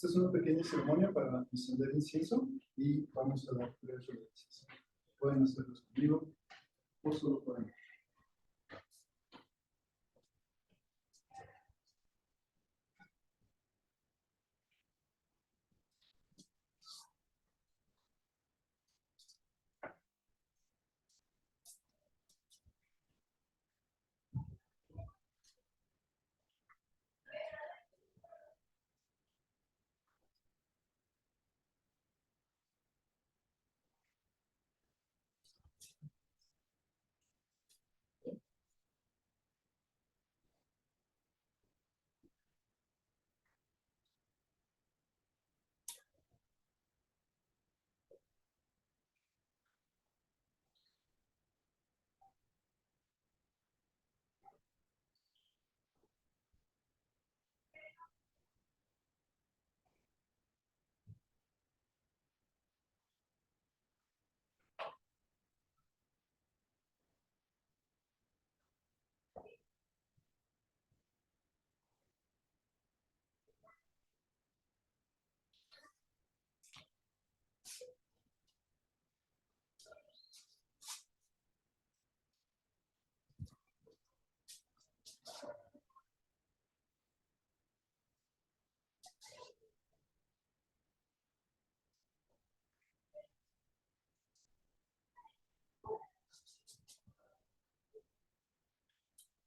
Esta es una pequeña ceremonia para encender incienso y vamos a dar 3 reverencias. Pueden hacerlos conmigo o solo por mí.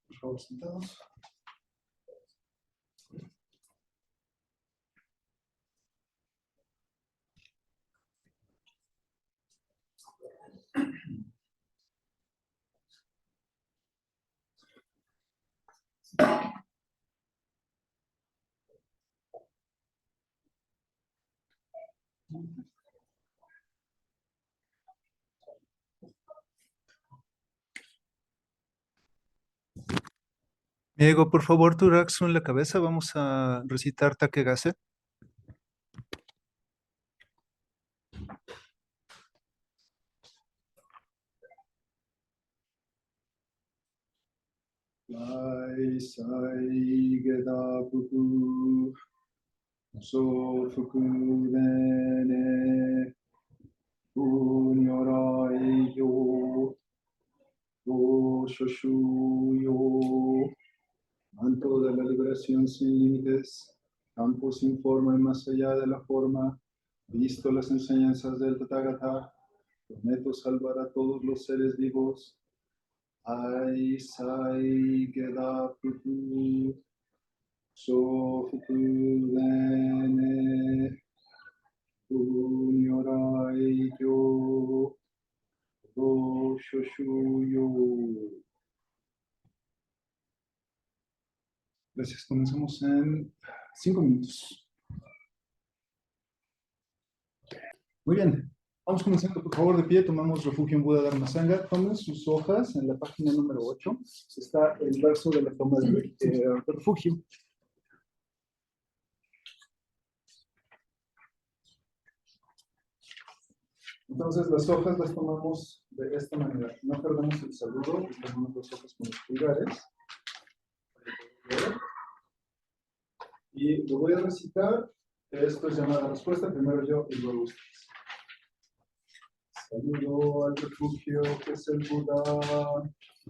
Por favor, sentados. Diego, por favor, tu Raxu en la cabeza. Vamos a recitar Takegase. Lai sai geda fuku so fuku dene unyorai yo o shoshu yo manto de la liberación sin límites, campo sin forma y más allá de la forma, visto las enseñanzas del Tathagata, prometo salvar a todos los seres vivos. Ai sai geda fuku so fuku dene unyorai yo o shoshu yo. Gracias, comenzamos en 5 minutos. Muy bien, vamos comenzando, por favor, de pie, tomamos refugio en Buda Dharma Sangha, tomen sus hojas en la página número 8, está el verso de la toma de refugio. Entonces las hojas las tomamos de esta manera, no perdemos el saludo, y tomamos las hojas con los pulgares. Y lo voy a recitar, esto es llamada respuesta, primero yo y luego ustedes. Saludo al refugio que es el Buda.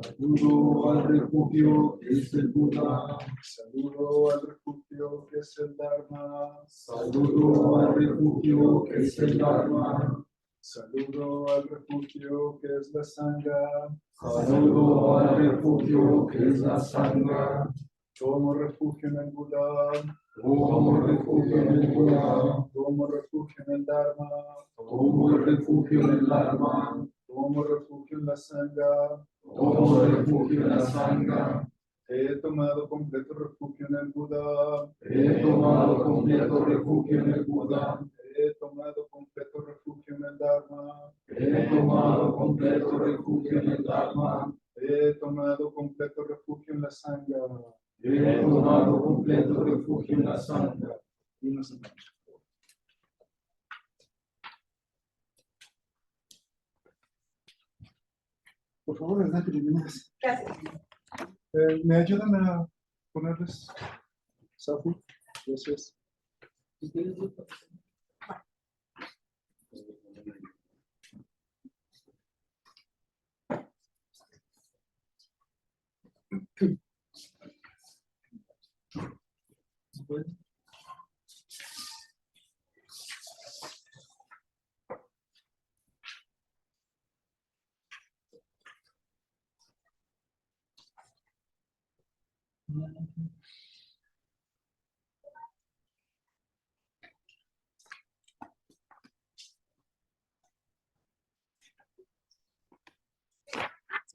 Saludo al refugio que es el Buda. Saludo al refugio que es el Dharma. Saludo al refugio que es el Dharma. Saludo al refugio que es la Sangha. Saludo al refugio que es la Sangha. Tomo refugio en el Buda. Tomo refugio en el Buda. Tomo refugio en el Dharma. Tomo refugio en el Dharma. Tomo refugio en la Sangha. Tomo refugio en la Sangha. He tomado completo refugio en el Buda. He tomado completo refugio en el Buda. He tomado completo refugio en el Dharma. He tomado completo refugio en el Dharma. He tomado completo refugio en la Sangha. He tomado completo refugio en la Sangha. Y nos sentamos. Por favor, adelante, bienvenidas. Gracias. ¿Me ayudan a ponerles Safu? Gracias.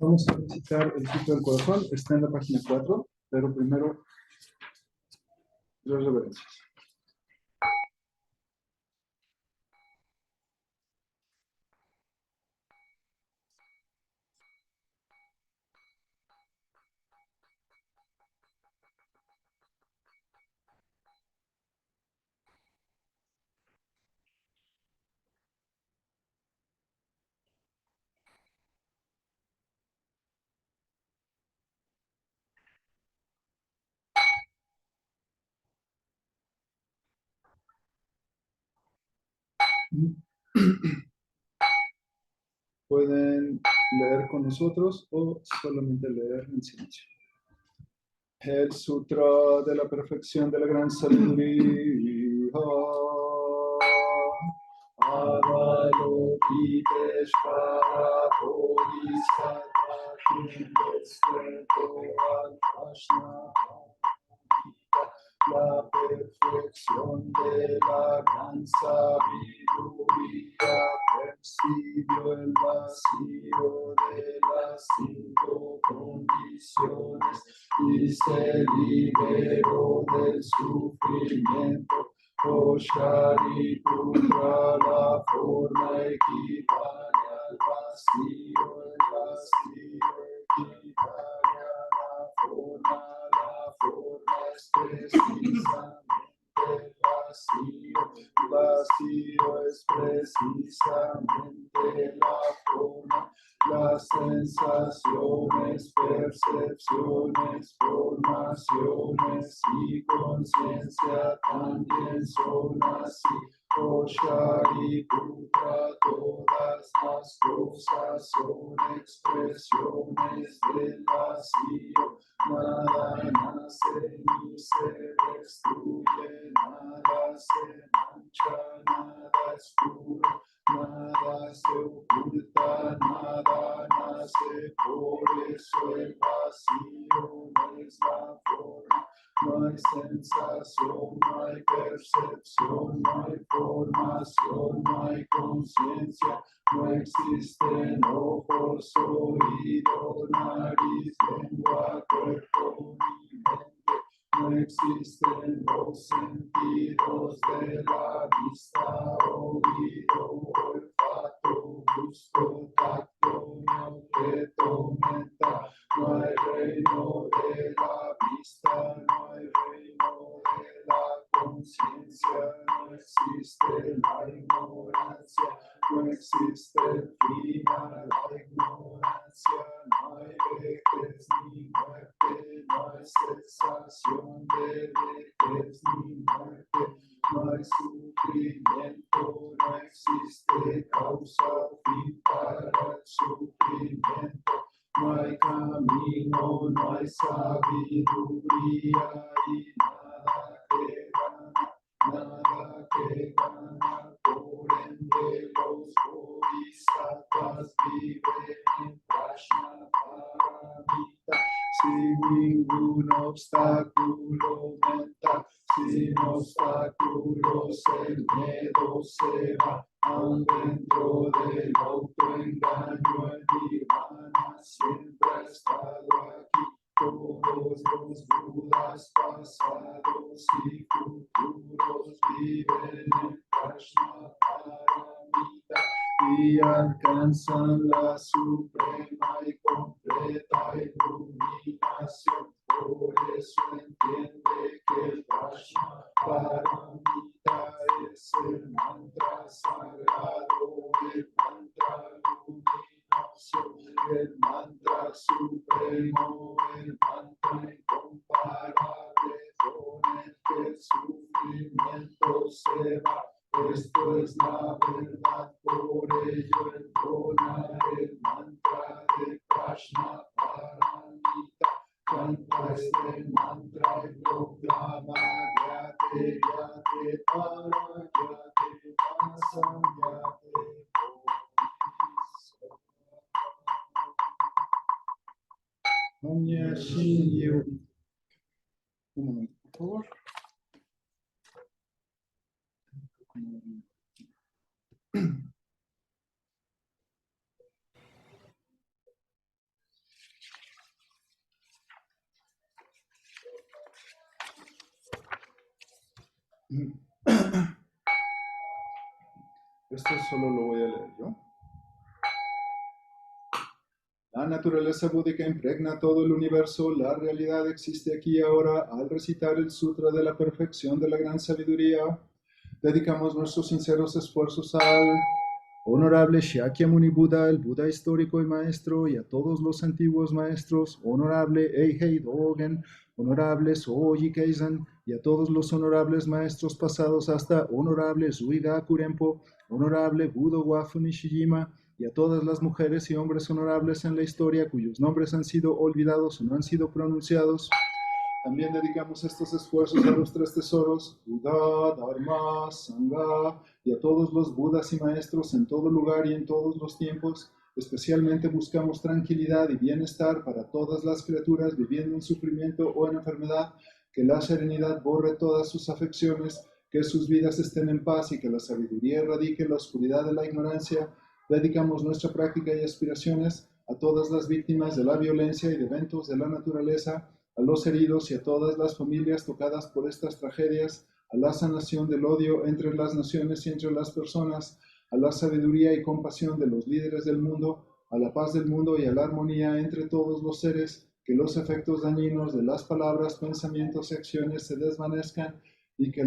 Vamos a visitar el ciclo del corazón, está en la página 4, pero primero las reverencias. Pueden leer con nosotros o solamente leer en silencio. El Sutra de la Perfección de la Gran Sabiduría. Avalokiteshvara Bodhisattva Desperto al Prajna. La perfección de la gran sabiduría percibió el vacío de las 5 condiciones y se liberó del sufrimiento. Shariputra, la forma equivale al vacío, el vacío equivale a la forma es precisamente el vacío es precisamente la forma. Las sensaciones, percepciones, formaciones y conciencia también son así. Shariputra, todas las cosas son expresiones del vacío. Nada nace ni se destruye, nada se mancha, nada es puro. Nada se oculta, nada nace, por eso el vacío no es la forma. No hay sensación, no hay percepción, no hay formación, no hay conciencia. No existen ojos, oídos, nariz, lengua, cuerpo ni mente. No existen los sentidos de la vista, oído, olfato, gusto, tacto, ni objeto mental. No hay reino de la vista, no hay reino de la conciencia, no existe la ignorancia, no existe el fin a la ignorancia, no hay vejez ni muerte, no hay sensación de vejez ni muerte, no hay sufrimiento, no existe causa o fin para el sufrimiento. No hay camino, no hay sabiduría y nada que gana, por ende los bodhisattvas viven en Prajnaparamita, sin ningún obstáculo mental, sin obstáculos el miedo se va. Aún dentro del autoengaño, el nirvana siempre ha estado aquí. Todos los Budas pasados y futuros viven en Prajnaparamita y alcanzan la suprema y completa iluminación. Por eso entiende que el Prajnaparamita es el mantra sagrado, el mantra luminoso, el mantra supremo, el mantra incomparable con el que el sufrimiento sufrimiento se va. Esto es la verdad, por ello entona el mantra de Krishna Paramita. Canta este mantra y proclama Yate, Yate, Para, Yate, Vasa, Yate, Omnia Shinyu. Un momento, por favor. Esto solo lo voy a leer yo. La naturaleza búdica impregna todo el universo. La realidad existe aquí y ahora. Al recitar el Sutra de la Perfección de la Gran Sabiduría, dedicamos nuestros sinceros esfuerzos al honorable Shakyamuni Buda, el Buda histórico y maestro, y a todos los antiguos maestros, honorable Eihei Dogen, honorable Soji Keizan, y a todos los honorables maestros pasados hasta honorable Zuigaku Rempo, honorable Budo Wafu Nishijima, y a todas las mujeres y hombres honorables en la historia cuyos nombres han sido olvidados o no han sido pronunciados. También dedicamos estos esfuerzos a los tres tesoros, Buda, Dharma, Sangha, y a todos los Budas y maestros en todo lugar y en todos los tiempos. Especialmente buscamos tranquilidad y bienestar para todas las criaturas viviendo en sufrimiento o en enfermedad, que la serenidad borre todas sus afecciones, que sus vidas estén en paz y que la sabiduría erradique la oscuridad de la ignorancia. Dedicamos nuestra práctica y aspiraciones a todas las víctimas de la violencia y de eventos de la naturaleza, a los heridos y a todas las familias tocadas por estas tragedias, a la sanación del odio entre las naciones y entre las personas, a la sabiduría y compasión de los líderes del mundo, a la paz del mundo y a la armonía entre todos los seres, que los efectos dañinos de las palabras, pensamientos y acciones se desvanezcan y que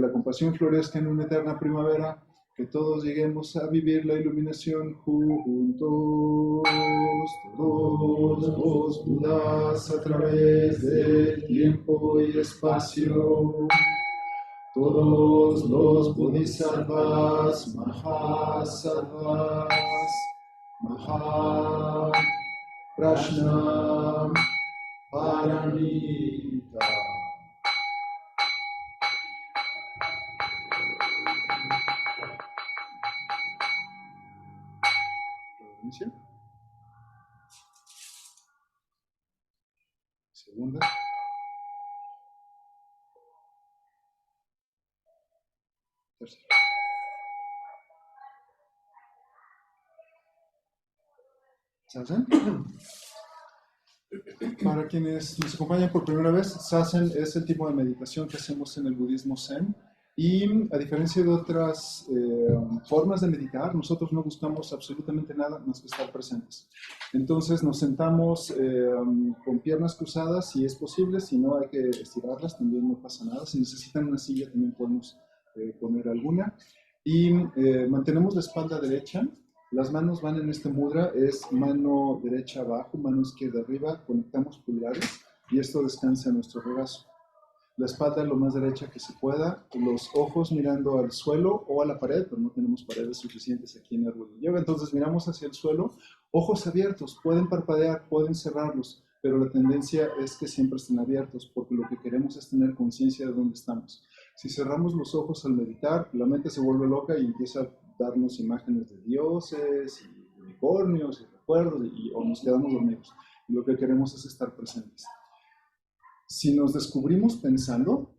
la compasión florezca en una eterna primavera, que todos lleguemos a vivir la iluminación juntos, todos los Budas a través del tiempo y espacio, todos los Bodhisattvas, Mahasattvas, Prajna, Paramita. Segunda. Tercera. ¿Sasen? Para quienes nos acompañan por primera vez, Sasen es el tipo de meditación que hacemos en el budismo Zen. Y a diferencia de otras formas de meditar, nosotros no buscamos absolutamente nada más que estar presentes. Entonces nos sentamos con piernas cruzadas si es posible, si no hay que estirarlas, también no pasa nada. Si necesitan una silla también podemos poner alguna. Y mantenemos la espalda derecha. Las manos van en este mudra, es mano derecha abajo, mano izquierda arriba, conectamos pulgares y esto descansa en nuestro regazo. La espalda lo más derecha que se pueda, los ojos mirando al suelo o a la pared, pero no tenemos paredes suficientes aquí en Árbol de Yoga, entonces miramos hacia el suelo, ojos abiertos, pueden parpadear, pueden cerrarlos, pero la tendencia es que siempre estén abiertos, porque lo que queremos es tener conciencia de dónde estamos. Si cerramos los ojos al meditar, la mente se vuelve loca y empieza a darnos imágenes de dioses y unicornios y recuerdos o nos quedamos dormidos. Y lo que queremos es estar presentes. Si nos descubrimos pensando,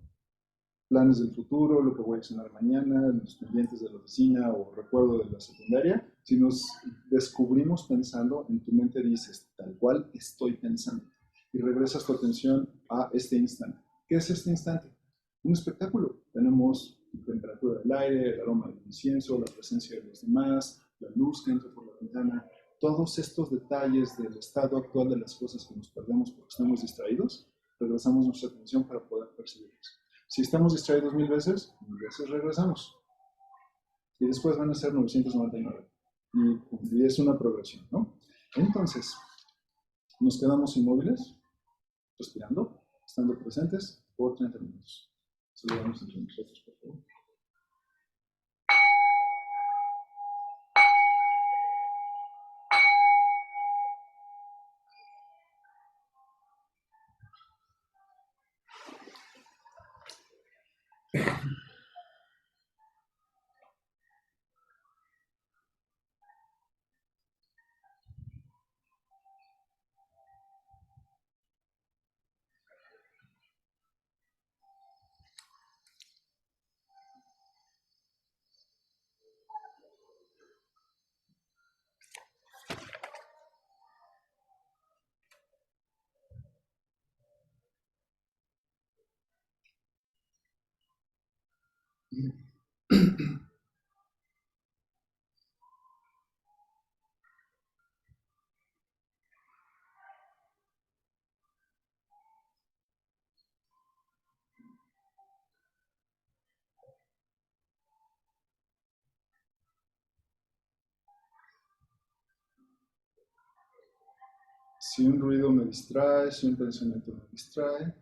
planes del futuro, lo que voy a cenar mañana, los pendientes de la oficina o recuerdo de la secundaria, si nos descubrimos pensando, en tu mente dices, tal cual estoy pensando. Y regresas tu atención a este instante. ¿Qué es este instante? Un espectáculo. Tenemos la temperatura del aire, el aroma del incienso, la presencia de los demás, la luz que entra por la ventana. Todos estos detalles del estado actual de las cosas que nos perdemos porque estamos distraídos, regresamos nuestra atención para poder percibirlos. Si estamos distraídos 1000 veces regresamos. Y después van a ser 999. Y es una progresión, ¿no? Entonces, nos quedamos inmóviles, respirando, estando presentes por 30 minutos. Saludamos entre nosotros, por favor. Si un ruido me distrae, si un pensamiento me distrae,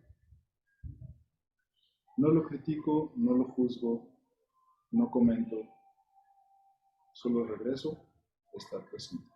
no lo critico, no lo juzgo, no comento, solo regreso a estar presente.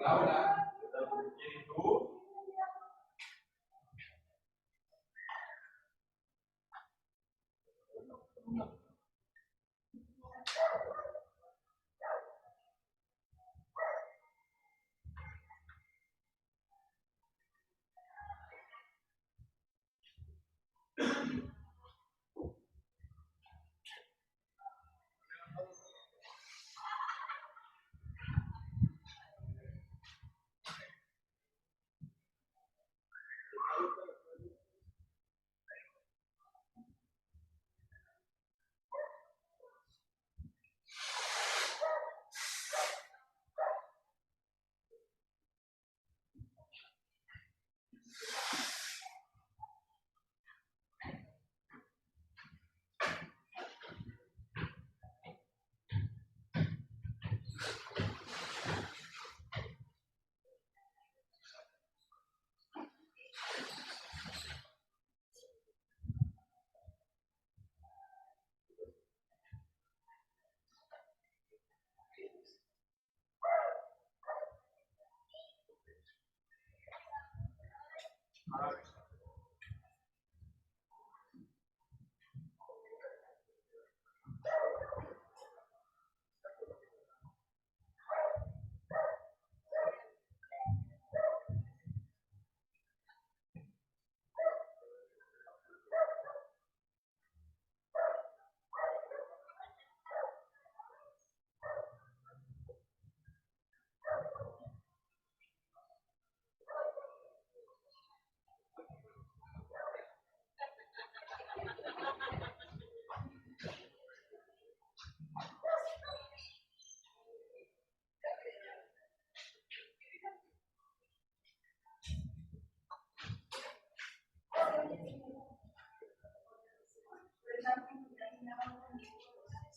Hola, hola. ¿Y tú?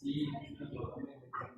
Sí, totalmente.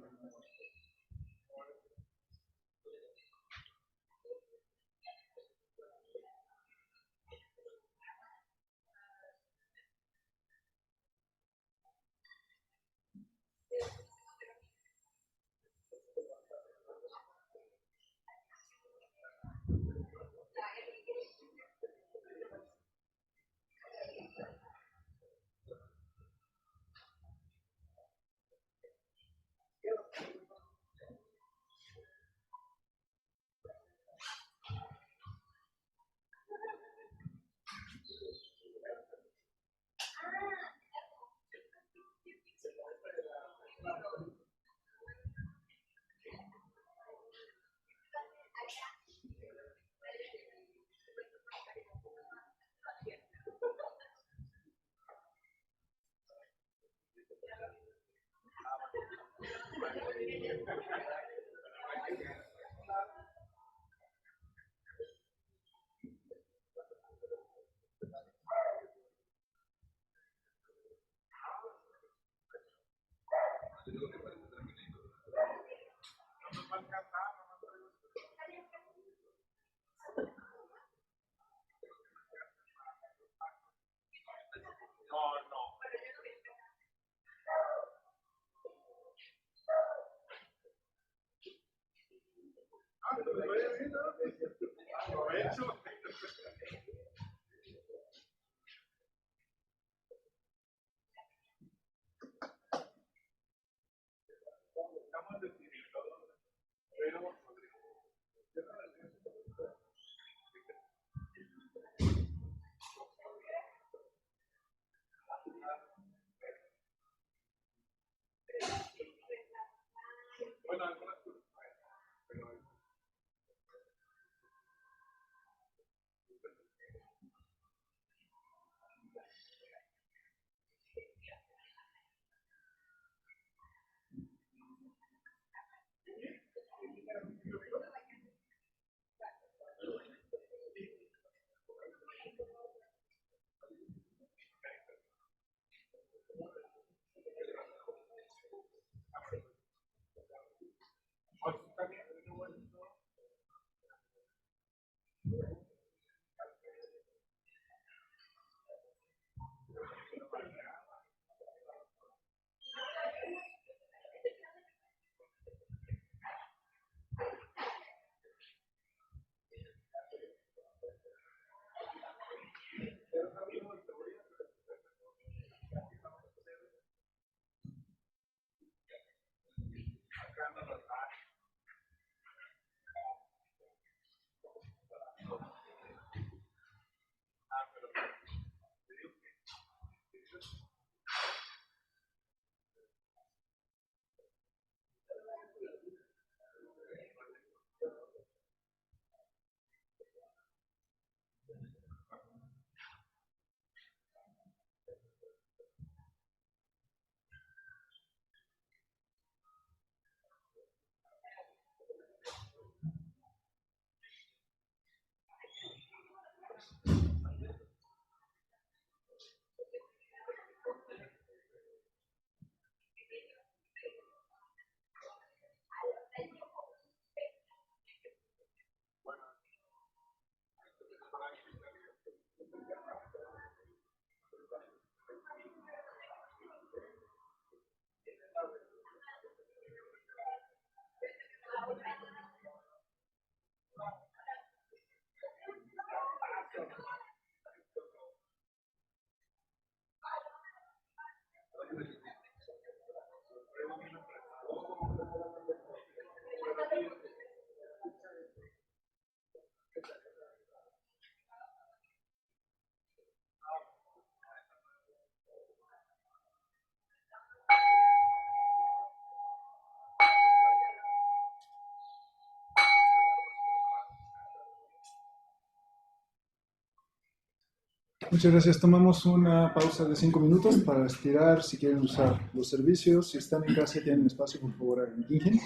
Muchas gracias. Tomamos una pausa de 5 minutos para estirar. Si quieren usar los servicios, si están en casa y tienen espacio, por favor hagan clic.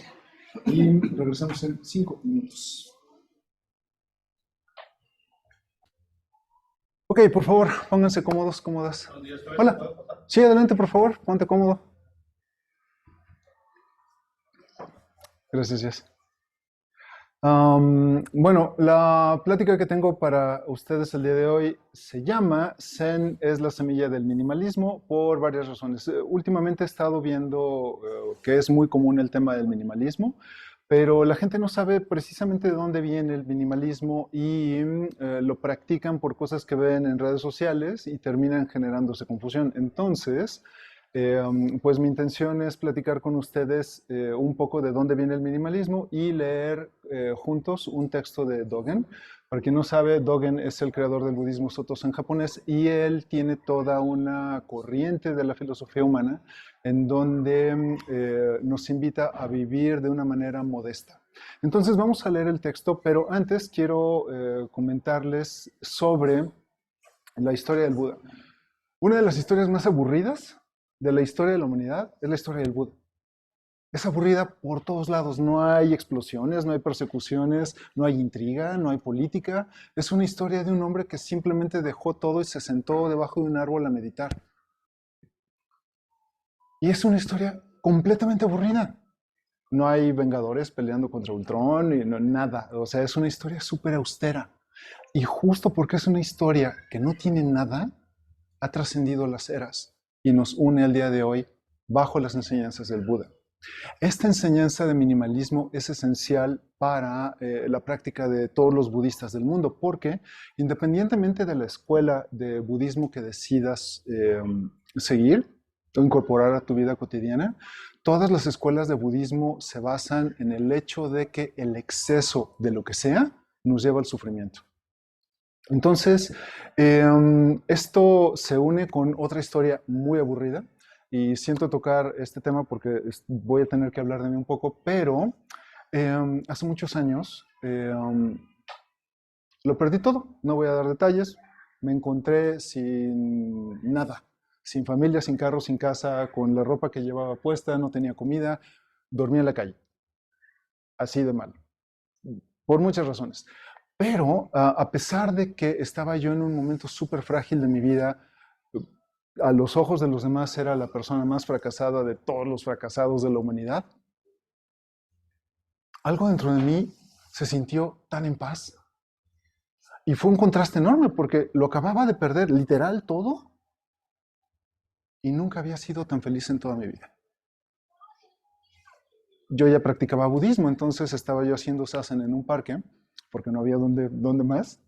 Y regresamos en 5 minutos. Ok, por favor, pónganse cómodos, cómodas. Hola. Sí, adelante, por favor, ponte cómodo. Gracias, Jess. Bueno, la plática que tengo para ustedes el día de hoy se llama Zen es la semilla del minimalismo por varias razones. Últimamente he estado viendo que es muy común el tema del minimalismo, pero la gente no sabe precisamente de dónde viene el minimalismo y lo practican por cosas que ven en redes sociales y terminan generándose confusión. Entonces, pues mi intención es platicar con ustedes un poco de dónde viene el minimalismo y leer juntos un texto de Dogen. Para quien no sabe, Dogen es el creador del budismo Soto Zen japonés y él tiene toda una corriente de la filosofía humana en donde nos invita a vivir de una manera modesta. Entonces vamos a leer el texto, pero antes quiero comentarles sobre la historia del Buda. Una de las historias más aburridas de la historia de la humanidad es la historia del Buda. es aburrida por todos lados. No hay explosiones, no hay persecuciones, no hay intriga, no hay política. Es una historia de un hombre que simplemente dejó todo y se sentó debajo de un árbol a meditar. Y es una historia completamente aburrida. No hay Vengadores peleando contra Ultron y nada. O sea, es una historia súper austera. Y justo porque es una historia que no tiene nada, ha trascendido las eras y nos une al día de hoy bajo las enseñanzas del Buda. Esta enseñanza de minimalismo es esencial para la práctica de todos los budistas del mundo, porque independientemente de la escuela de budismo que decidas seguir o incorporar a tu vida cotidiana, todas las escuelas de budismo se basan en el hecho de que el exceso de lo que sea nos lleva al sufrimiento. Entonces, esto se une con otra historia muy aburrida, y siento tocar este tema porque voy a tener que hablar de mí un poco, pero hace muchos años lo perdí todo, no voy a dar detalles, me encontré sin nada, sin familia, sin carro, sin casa, con la ropa que llevaba puesta, no tenía comida, dormía en la calle, así de mal, por muchas razones. Pero a pesar de que estaba yo en un momento súper frágil de mi vida, a los ojos de los demás era la persona más fracasada de todos los fracasados de la humanidad, algo dentro de mí se sintió tan en paz. Y fue un contraste enorme porque lo acababa de perder literal todo y nunca había sido tan feliz en toda mi vida. Yo ya practicaba budismo, entonces estaba yo haciendo sasen en un parque, porque no había dónde más.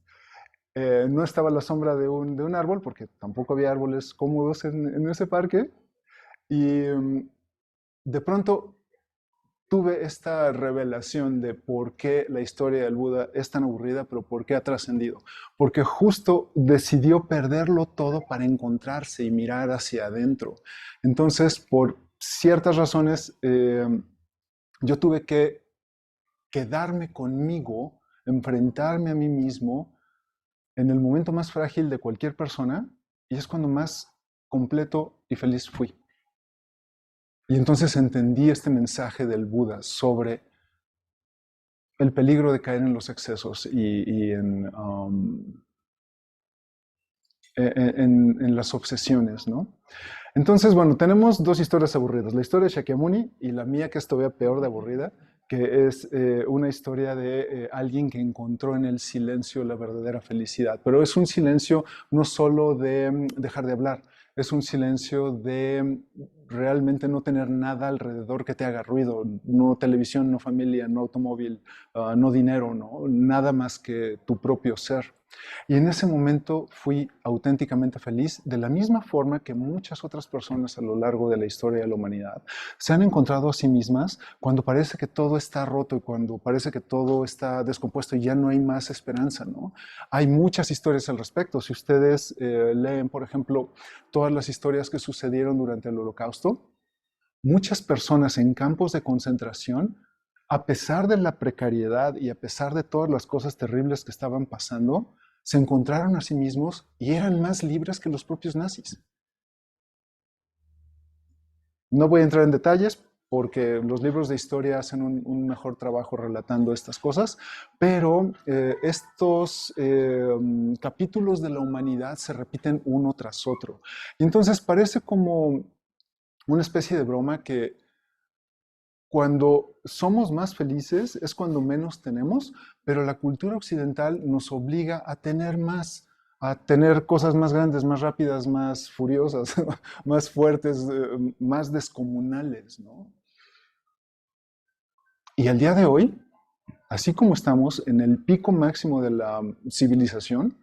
No estaba a la sombra de un árbol, porque tampoco había árboles cómodos en ese parque. Y de pronto tuve esta revelación de por qué la historia del Buda es tan aburrida, pero por qué ha trascendido. Porque justo decidió perderlo todo para encontrarse y mirar hacia adentro. Entonces, por ciertas razones, yo tuve que quedarme conmigo, enfrentarme a mí mismo en el momento más frágil de cualquier persona, y es cuando más completo y feliz fui. Y entonces entendí este mensaje del Buda sobre el peligro de caer en los excesos y en las obsesiones, ¿no? Entonces, bueno, tenemos dos historias aburridas. La historia de Shakyamuni y la mía, que es todavía peor de aburrida, que es una historia de alguien que encontró en el silencio la verdadera felicidad. Pero es un silencio no solo de dejar de hablar, es un silencio de realmente no tener nada alrededor que te haga ruido, no televisión, no familia, no automóvil, no dinero, no, nada más que tu propio ser. Y en ese momento fui auténticamente feliz, de la misma forma que muchas otras personas a lo largo de la historia de la humanidad se han encontrado a sí mismas cuando parece que todo está roto y cuando parece que todo está descompuesto y ya no hay más esperanza, ¿no? Hay muchas historias al respecto. Si ustedes leen, por ejemplo, todas las historias que sucedieron durante el Holocausto, muchas personas en campos de concentración, a pesar de la precariedad y a pesar de todas las cosas terribles que estaban pasando, se encontraron a sí mismos y eran más libres que los propios nazis. No voy a entrar en detalles porque los libros de historia hacen un mejor trabajo relatando estas cosas, pero estos capítulos de la humanidad se repiten uno tras otro. Y entonces parece como una especie de broma que cuando somos más felices es cuando menos tenemos, pero la cultura occidental nos obliga a tener más, a tener cosas más grandes, más rápidas, más furiosas, más fuertes, más descomunales, ¿no? Y al día de hoy, así como estamos en el pico máximo de la civilización,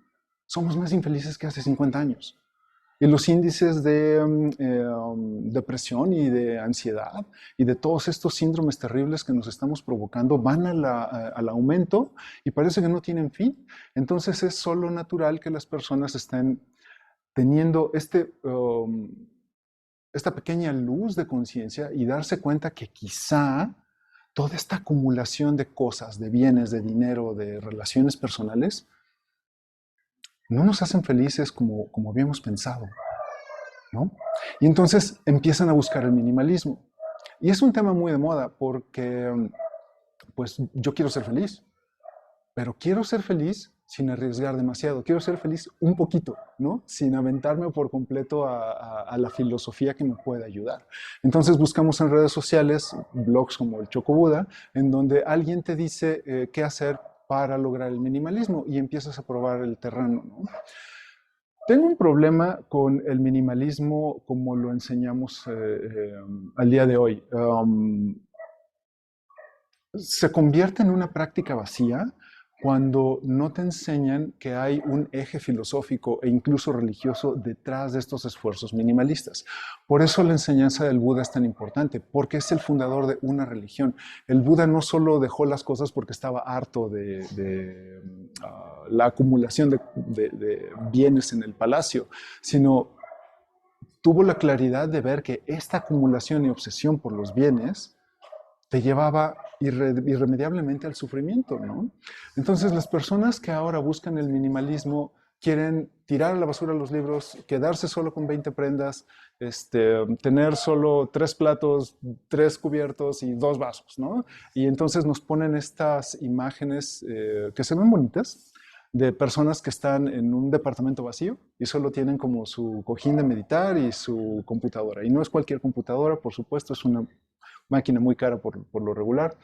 somos más infelices que hace 50 años. Y los índices de depresión y de ansiedad y de todos estos síndromes terribles que nos estamos provocando van al aumento y parece que no tienen fin. Entonces es solo natural que las personas estén teniendo esta pequeña luz de conciencia y darse cuenta que quizá toda esta acumulación de cosas, de bienes, de dinero, de relaciones personales, no nos hacen felices como habíamos pensado, ¿no? Y entonces empiezan a buscar el minimalismo. Y es un tema muy de moda porque, pues, yo quiero ser feliz, pero quiero ser feliz sin arriesgar demasiado. Quiero ser feliz un poquito, ¿no? Sin aventarme por completo a la filosofía que me pueda ayudar. Entonces buscamos en redes sociales, blogs como el Chocobuda, en donde alguien te dice qué hacer para lograr el minimalismo y empiezas a probar el terreno, ¿no? Tengo un problema con el minimalismo como lo enseñamos al día de hoy. Se convierte en una práctica vacía cuando no te enseñan que hay un eje filosófico e incluso religioso detrás de estos esfuerzos minimalistas. Por eso la enseñanza del Buda es tan importante, porque es el fundador de una religión. El Buda no solo dejó las cosas porque estaba harto de la acumulación de bienes en el palacio, sino tuvo la claridad de ver que esta acumulación y obsesión por los bienes te llevaba irremediablemente al sufrimiento, ¿no? Entonces, las personas que ahora buscan el minimalismo quieren tirar a la basura los libros, quedarse solo con 20 prendas, tener solo 3 platos, 3 cubiertos y 2 vasos, ¿no? Y entonces nos ponen estas imágenes que se ven bonitas, de personas que están en un departamento vacío y solo tienen como su cojín de meditar y su computadora. Y no es cualquier computadora, por supuesto, es una máquina muy cara por lo regular.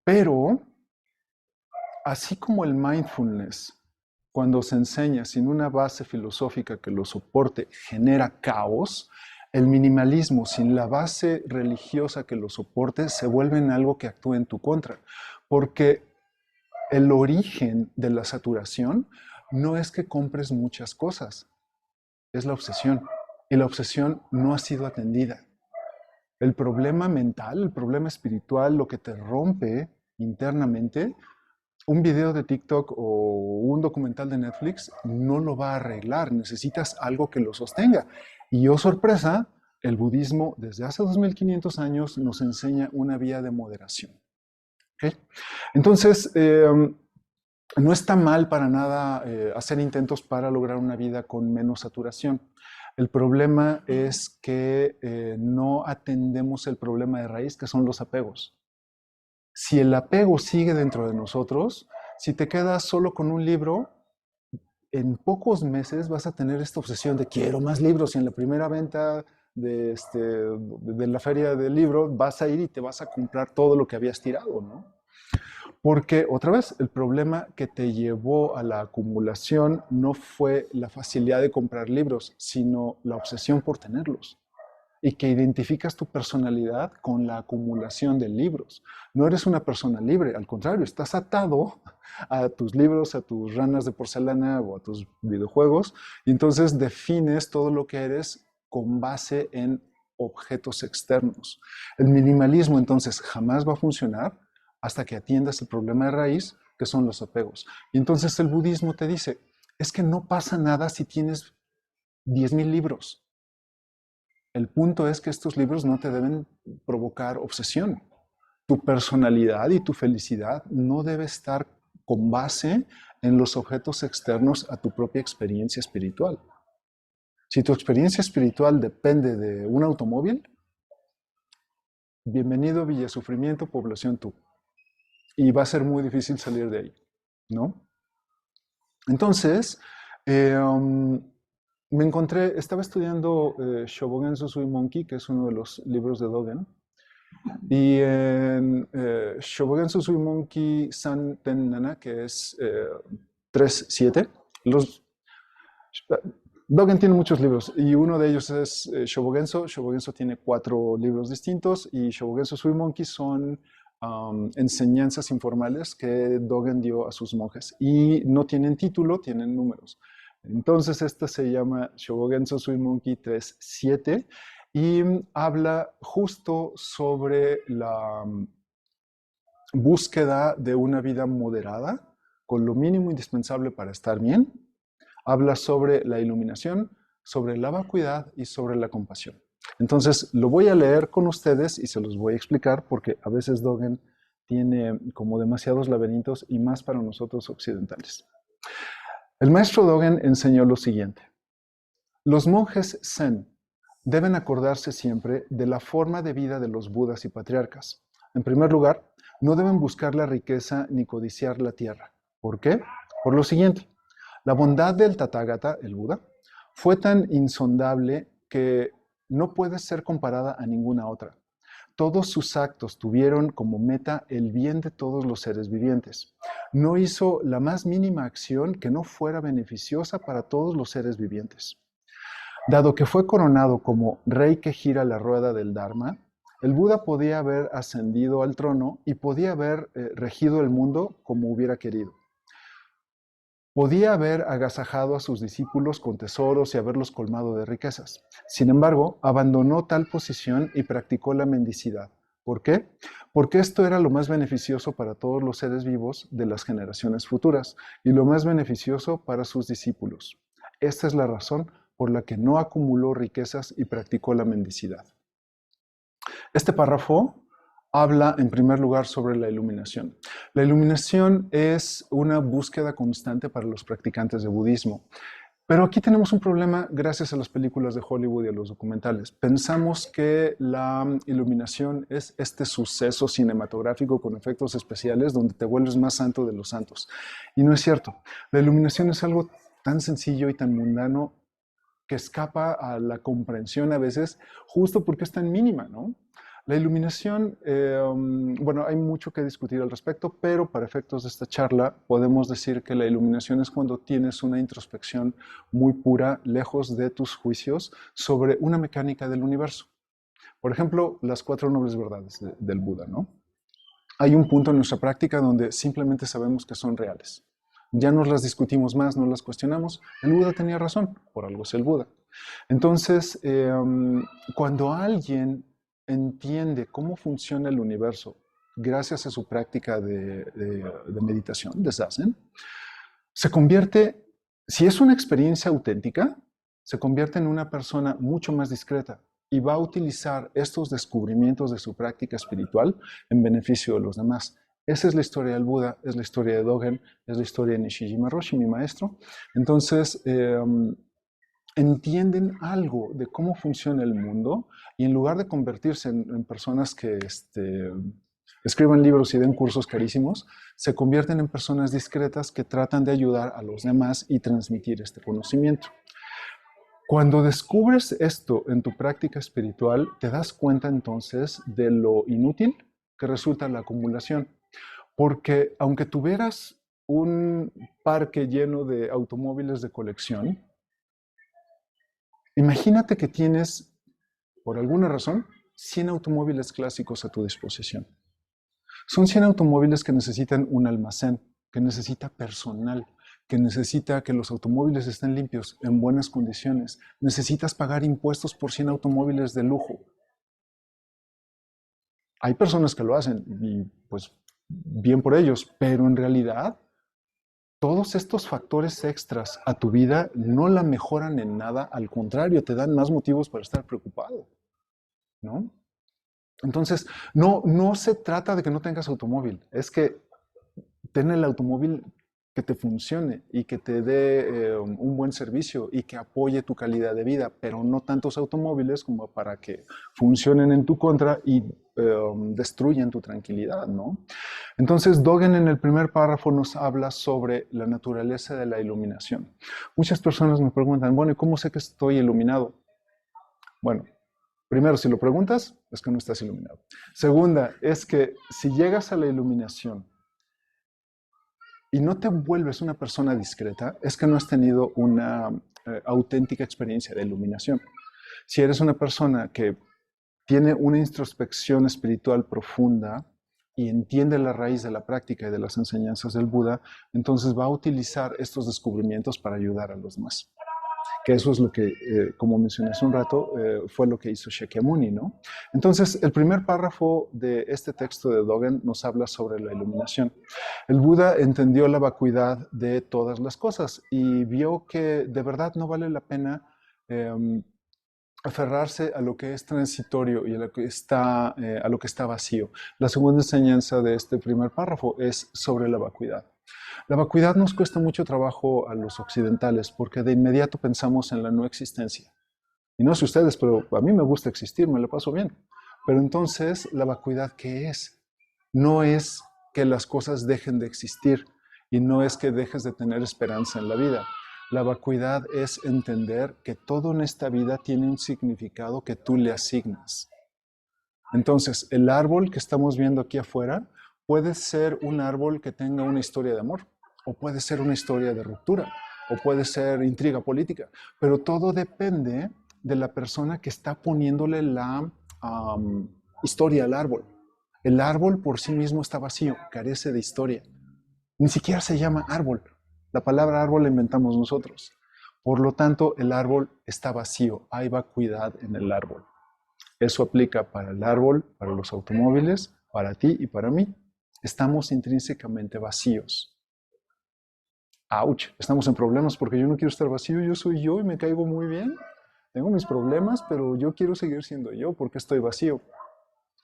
Pero, así como el mindfulness, cuando se enseña sin una base filosófica que lo soporte, genera caos, el minimalismo sin la base religiosa que lo soporte se vuelve en algo que actúa en tu contra. Porque el origen de la saturación no es que compres muchas cosas, es la obsesión. Y la obsesión no ha sido atendida. El problema mental, el problema espiritual, lo que te rompe internamente, un video de TikTok o un documental de Netflix no lo va a arreglar. Necesitas algo que lo sostenga. Y oh sorpresa, el budismo desde hace 2500 años nos enseña una vía de moderación. ¿Okay? Entonces, no está mal para nada hacer intentos para lograr una vida con menos saturación. El problema es que no atendemos el problema de raíz, que son los apegos. Si el apego sigue dentro de nosotros, si te quedas solo con un libro, en pocos meses vas a tener esta obsesión de quiero más libros y en la primera venta de la feria del libro vas a ir y te vas a comprar todo lo que habías tirado, ¿no? Porque, otra vez, el problema que te llevó a la acumulación no fue la facilidad de comprar libros, sino la obsesión por tenerlos. Y que identificas tu personalidad con la acumulación de libros. No eres una persona libre, al contrario, estás atado a tus libros, a tus ranas de porcelana o a tus videojuegos, y entonces defines todo lo que eres con base en objetos externos. El minimalismo, entonces, jamás va a funcionar hasta que atiendas el problema de raíz, que son los apegos. Y entonces el budismo te dice, es que no pasa nada si tienes 10,000 libros. El punto es que estos libros no te deben provocar obsesión. Tu personalidad y tu felicidad no debe estar con base en los objetos externos a tu propia experiencia espiritual. Si tu experiencia espiritual depende de un automóvil, bienvenido Villa Sufrimiento, población tú. Y va a ser muy difícil salir de ahí, ¿no? Entonces, me encontré, estaba estudiando Shobogen Susui Monkey, que es uno de los libros de Dogen, y en Shobogen Susui Monkey San Ten Nana, que es 3.7, Dogen tiene muchos libros y uno de ellos es Shobogenso. Shobogenso tiene 4 libros distintos y Shobogen Susui Monkey son enseñanzas informales que Dogen dio a sus monjes y no tienen título, tienen números. Entonces esta se llama Shobogen Susui Monkey 3.7 y habla justo sobre la búsqueda de una vida moderada con lo mínimo indispensable para estar bien. Habla sobre la iluminación, sobre la vacuidad y sobre la compasión. Entonces, lo voy a leer con ustedes y se los voy a explicar porque a veces Dogen tiene como demasiados laberintos y más para nosotros occidentales. El maestro Dogen enseñó lo siguiente. Los monjes Zen deben acordarse siempre de la forma de vida de los budas y patriarcas. En primer lugar, no deben buscar la riqueza ni codiciar la tierra. ¿Por qué? Por lo siguiente, la bondad del Tathagata, el Buda, fue tan insondable que no puede ser comparada a ninguna otra. Todos sus actos tuvieron como meta el bien de todos los seres vivientes. No hizo la más mínima acción que no fuera beneficiosa para todos los seres vivientes. Dado que fue coronado como rey que gira la rueda del Dharma, el Buda podía haber ascendido al trono y podía haber regido el mundo como hubiera querido. Podía haber agasajado a sus discípulos con tesoros y haberlos colmado de riquezas. Sin embargo, abandonó tal posición y practicó la mendicidad. ¿Por qué? Porque esto era lo más beneficioso para todos los seres vivos de las generaciones futuras y lo más beneficioso para sus discípulos. Esta es la razón por la que no acumuló riquezas y practicó la mendicidad. Este párrafo habla en primer lugar sobre la iluminación. La iluminación es una búsqueda constante para los practicantes de budismo. Pero aquí tenemos un problema gracias a las películas de Hollywood y a los documentales. Pensamos que la iluminación es este suceso cinematográfico con efectos especiales donde te vuelves más santo de los santos. Y no es cierto. La iluminación es algo tan sencillo y tan mundano que escapa a la comprensión a veces justo porque es tan mínima, ¿no? La iluminación, bueno, hay mucho que discutir al respecto, pero para efectos de esta charla podemos decir que la iluminación es cuando tienes una introspección muy pura, lejos de tus juicios, sobre una mecánica del universo. Por ejemplo, las 4 nobles verdades del Buda, ¿no? Hay un punto en nuestra práctica donde simplemente sabemos que son reales. Ya no las discutimos más, no las cuestionamos. El Buda tenía razón, por algo es el Buda. Entonces, cuando alguien entiende cómo funciona el universo gracias a su práctica de meditación, de Zazen, se convierte, si es una experiencia auténtica, se convierte en una persona mucho más discreta y va a utilizar estos descubrimientos de su práctica espiritual en beneficio de los demás. Esa es la historia del Buda, es la historia de Dogen, es la historia de Nishijima Roshi, mi maestro. Entonces, entienden algo de cómo funciona el mundo y en lugar de convertirse en personas que escriban libros y den cursos carísimos, se convierten en personas discretas que tratan de ayudar a los demás y transmitir este conocimiento. Cuando descubres esto en tu práctica espiritual, te das cuenta entonces de lo inútil que resulta la acumulación. Porque aunque tuvieras un parque lleno de automóviles de colección, imagínate que tienes, por alguna razón, 100 automóviles clásicos a tu disposición. Son 100 automóviles que necesitan un almacén, que necesita personal, que necesita que los automóviles estén limpios, en buenas condiciones. Necesitas pagar impuestos por 100 automóviles de lujo. Hay personas que lo hacen y pues bien por ellos, pero en realidad todos estos factores extras a tu vida no la mejoran en nada, al contrario, te dan más motivos para estar preocupado, ¿no? Entonces, no se trata de que no tengas automóvil, es que ten el automóvil que te funcione y que te dé un buen servicio y que apoye tu calidad de vida, pero no tantos automóviles como para que funcionen en tu contra y destruyan tu tranquilidad, ¿no? Entonces, Dogen en el primer párrafo nos habla sobre la naturaleza de la iluminación. Muchas personas me preguntan, bueno, ¿y cómo sé que estoy iluminado? Bueno, primero, si lo preguntas, es que no estás iluminado. Segunda, es que si llegas a la iluminación y no te vuelves una persona discreta, es que no has tenido una auténtica experiencia de iluminación. Si eres una persona que tiene una introspección espiritual profunda y entiende la raíz de la práctica y de las enseñanzas del Buda, entonces va a utilizar estos descubrimientos para ayudar a los demás. Que eso es lo que, como mencioné hace un rato, fue lo que hizo Shakyamuni, ¿no? Entonces, el primer párrafo de este texto de Dogen nos habla sobre la iluminación. El Buda entendió la vacuidad de todas las cosas y vio que de verdad no vale la pena aferrarse a lo que es transitorio y a lo que está vacío. La segunda enseñanza de este primer párrafo es sobre la vacuidad. La vacuidad nos cuesta mucho trabajo a los occidentales porque de inmediato pensamos en la no existencia. Y no sé ustedes, pero a mí me gusta existir, me lo paso bien. Pero entonces, ¿la vacuidad qué es? No es que las cosas dejen de existir y no es que dejes de tener esperanza en la vida. La vacuidad es entender que todo en esta vida tiene un significado que tú le asignas. Entonces, el árbol que estamos viendo aquí afuera puede ser un árbol que tenga una historia de amor, o puede ser una historia de ruptura, o puede ser intriga política, pero todo depende de la persona que está poniéndole la historia al árbol. El árbol por sí mismo está vacío, carece de historia. Ni siquiera se llama árbol. La palabra árbol la inventamos nosotros. Por lo tanto, el árbol está vacío, hay vacuidad en el árbol. Eso aplica para el árbol, para los automóviles, para ti y para mí. Estamos intrínsecamente vacíos. ¡Auch! Estamos en problemas porque yo no quiero estar vacío, yo soy yo y me caigo muy bien. Tengo mis problemas, pero yo quiero seguir siendo yo porque estoy vacío.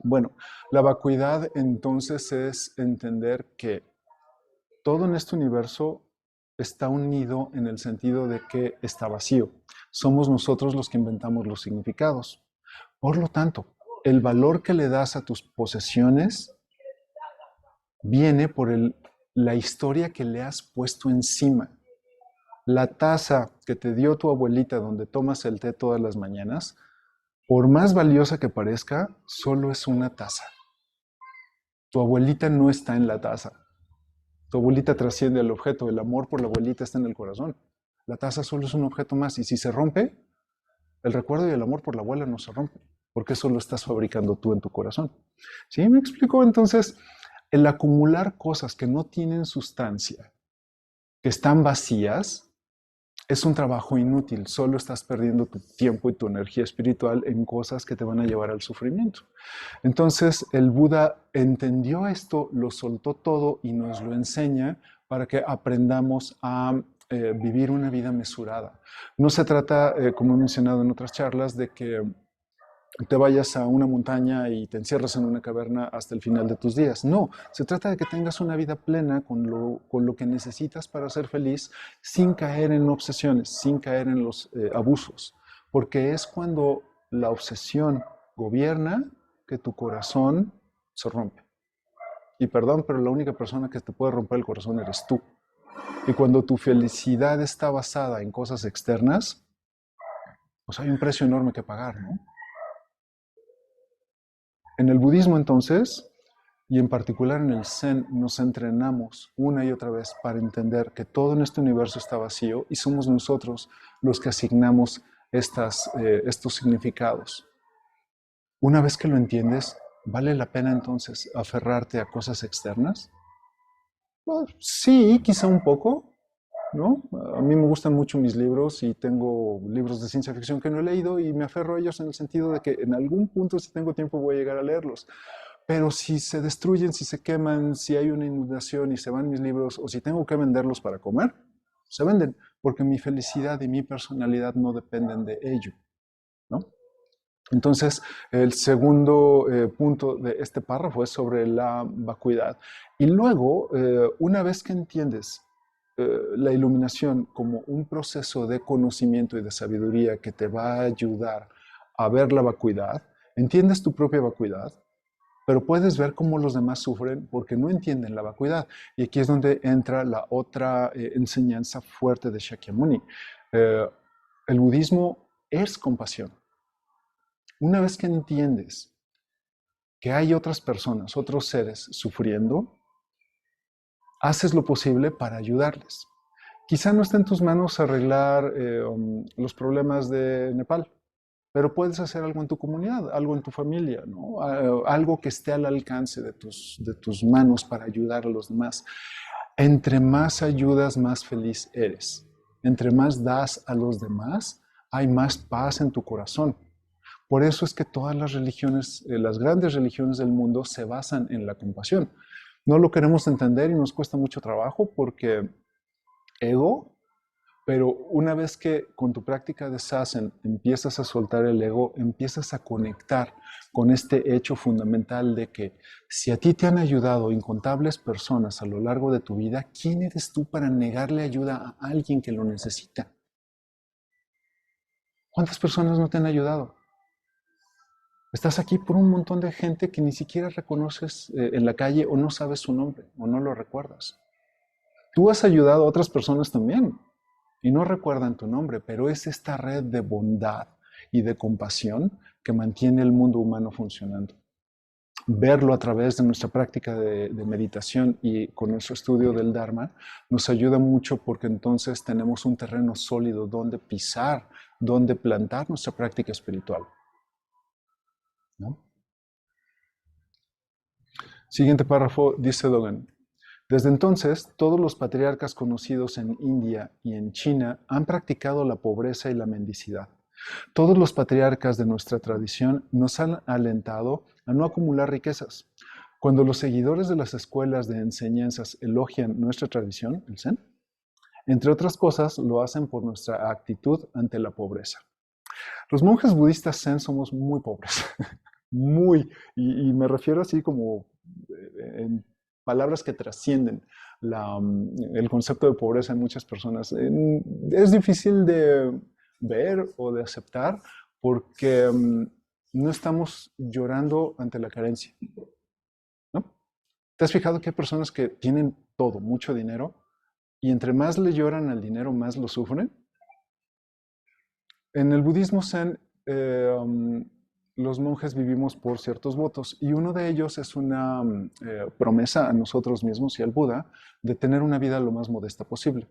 Bueno, la vacuidad entonces es entender que todo en este universo está unido en el sentido de que está vacío. Somos nosotros los que inventamos los significados. Por lo tanto, el valor que le das a tus posesiones viene por la historia que le has puesto encima. La taza que te dio tu abuelita donde tomas el té todas las mañanas, por más valiosa que parezca, solo es una taza. Tu abuelita no está en la taza. Tu abuelita trasciende al objeto. El amor por la abuelita está en el corazón. La taza solo es un objeto más. Y si se rompe, el recuerdo y el amor por la abuela no se rompen, porque eso lo estás fabricando tú en tu corazón. ¿Sí? ¿Me explico? Entonces, el acumular cosas que no tienen sustancia, que están vacías, es un trabajo inútil. Solo estás perdiendo tu tiempo y tu energía espiritual en cosas que te van a llevar al sufrimiento. Entonces, el Buda entendió esto, lo soltó todo y nos lo enseña para que aprendamos a vivir una vida mesurada. No se trata, como he mencionado en otras charlas, de que te vayas a una montaña y te encierres en una caverna hasta el final de tus días. No, se trata de que tengas una vida plena con lo que necesitas para ser feliz sin caer en obsesiones, sin caer en los abusos. Porque es cuando la obsesión gobierna que tu corazón se rompe. Y perdón, pero la única persona que te puede romper el corazón eres tú. Y cuando tu felicidad está basada en cosas externas, pues hay un precio enorme que pagar, ¿no? En el budismo entonces, y en particular en el Zen, nos entrenamos una y otra vez para entender que todo en este universo está vacío y somos nosotros los que asignamos estos significados. Una vez que lo entiendes, ¿vale la pena entonces aferrarte a cosas externas? Pues, sí, quizá un poco, ¿no? A mí me gustan mucho mis libros y tengo libros de ciencia ficción que no he leído y me aferro a ellos en el sentido de que en algún punto, si tengo tiempo, voy a llegar a leerlos. Pero si se destruyen, si se queman, si hay una inundación y se van mis libros, o si tengo que venderlos para comer, se venden, porque mi felicidad y mi personalidad no dependen de ello, ¿no? Entonces, el segundo punto de este párrafo es sobre la vacuidad. Y luego, una vez que entiendes la iluminación como un proceso de conocimiento y de sabiduría que te va a ayudar a ver la vacuidad, entiendes tu propia vacuidad, pero puedes ver cómo los demás sufren porque no entienden la vacuidad. Y aquí es donde entra la otra enseñanza fuerte de Shakyamuni. El budismo es compasión. Una vez que entiendes que hay otras personas, otros seres sufriendo, haces lo posible para ayudarles. Quizá no está en tus manos arreglar los problemas de Nepal, pero puedes hacer algo en tu comunidad, algo en tu familia, ¿no? Algo que esté al alcance de tus manos para ayudar a los demás. Entre más ayudas, más feliz eres. Entre más das a los demás, hay más paz en tu corazón. Por eso es que todas las religiones, las grandes religiones del mundo se basan en la compasión. No lo queremos entender y nos cuesta mucho trabajo porque ego, pero una vez que con tu práctica de Zazen empiezas a soltar el ego, empiezas a conectar con este hecho fundamental de que si a ti te han ayudado incontables personas a lo largo de tu vida, ¿quién eres tú para negarle ayuda a alguien que lo necesita? ¿Cuántas personas no te han ayudado? Estás aquí por un montón de gente que ni siquiera reconoces en la calle o no sabes su nombre o no lo recuerdas. Tú has ayudado a otras personas también y no recuerdan tu nombre, pero es esta red de bondad y de compasión que mantiene el mundo humano funcionando. Verlo a través de nuestra práctica de meditación y con nuestro estudio del Dharma nos ayuda mucho porque entonces tenemos un terreno sólido donde pisar, donde plantar nuestra práctica espiritual, ¿no? Siguiente párrafo dice Dogen. Desde entonces, todos los patriarcas conocidos en India y en China han practicado la pobreza y la mendicidad. Todos los patriarcas de nuestra tradición nos han alentado a no acumular riquezas. Cuando los seguidores de las escuelas de enseñanzas elogian nuestra tradición, el Zen, entre otras cosas, lo hacen por nuestra actitud ante la pobreza. Los monjes budistas Zen somos muy pobres, muy, y me refiero así como en palabras que trascienden el concepto de pobreza en muchas personas. Es difícil de ver o de aceptar porque no estamos llorando ante la carencia, ¿no? ¿Te has fijado que hay personas que tienen todo, mucho dinero, y entre más le lloran al dinero, más lo sufren? En el budismo Zen, los monjes vivimos por ciertos votos y uno de ellos es una promesa a nosotros mismos y al Buda de tener una vida lo más modesta posible.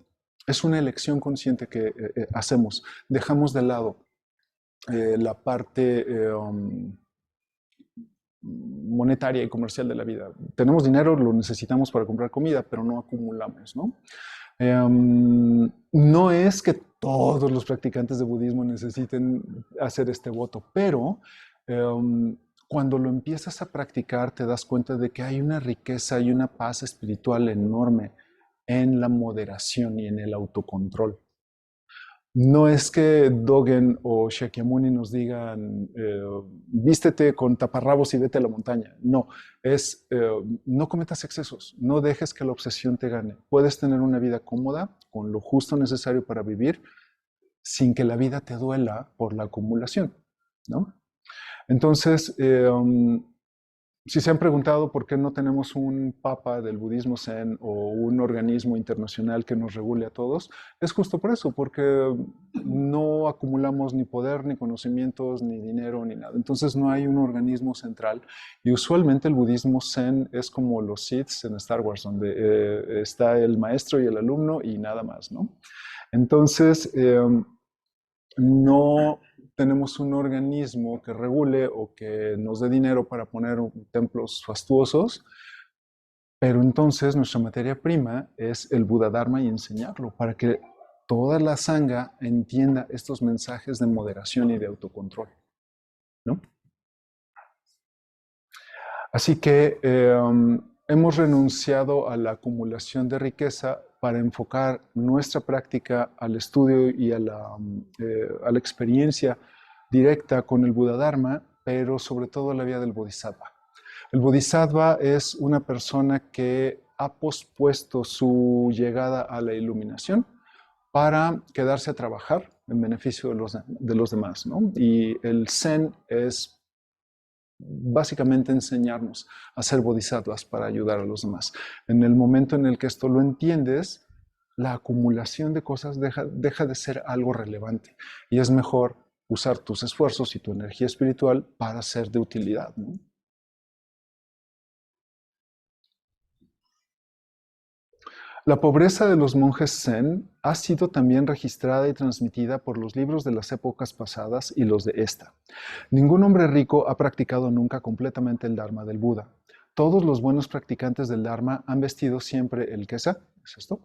Es una elección consciente que hacemos. Dejamos de lado la parte monetaria y comercial de la vida. Tenemos dinero, lo necesitamos para comprar comida, pero no acumulamos, ¿no? No es que todos los practicantes de budismo necesiten hacer este voto, pero cuando lo empiezas a practicar te das cuenta de que hay una riqueza y una paz espiritual enorme en la moderación y en el autocontrol. No es que Dogen o Shakyamuni nos digan, vístete con taparrabos y vete a la montaña. No, es no cometas excesos, no dejes que la obsesión te gane. Puedes tener una vida cómoda, con lo justo necesario para vivir, sin que la vida te duela por la acumulación, ¿no? Entonces, si se han preguntado por qué no tenemos un papa del budismo zen o un organismo internacional que nos regule a todos, es justo por eso, porque no acumulamos ni poder, ni conocimientos, ni dinero, ni nada. Entonces no hay un organismo central y usualmente el budismo zen es como los Siths en Star Wars, donde está el maestro y el alumno y nada más, ¿no? Entonces, no tenemos un organismo que regule o que nos dé dinero para poner templos fastuosos, pero entonces nuestra materia prima es el Buda Dharma y enseñarlo para que toda la sangha entienda estos mensajes de moderación y de autocontrol, ¿no? Así que hemos renunciado a la acumulación de riqueza para enfocar nuestra práctica al estudio y a la experiencia directa con el Buda Dharma, pero sobre todo a la vía del Bodhisattva. El Bodhisattva es una persona que ha pospuesto su llegada a la iluminación para quedarse a trabajar en beneficio de los demás, ¿no? Y el Zen es básicamente enseñarnos a ser bodhisattvas para ayudar a los demás. En el momento en el que esto lo entiendes, la acumulación de cosas deja de ser algo relevante y es mejor usar tus esfuerzos y tu energía espiritual para ser de utilidad, ¿no? La pobreza de los monjes Zen ha sido también registrada y transmitida por los libros de las épocas pasadas y los de esta. Ningún hombre rico ha practicado nunca completamente el Dharma del Buda. Todos los buenos practicantes del Dharma han vestido siempre el kesa, ¿es esto?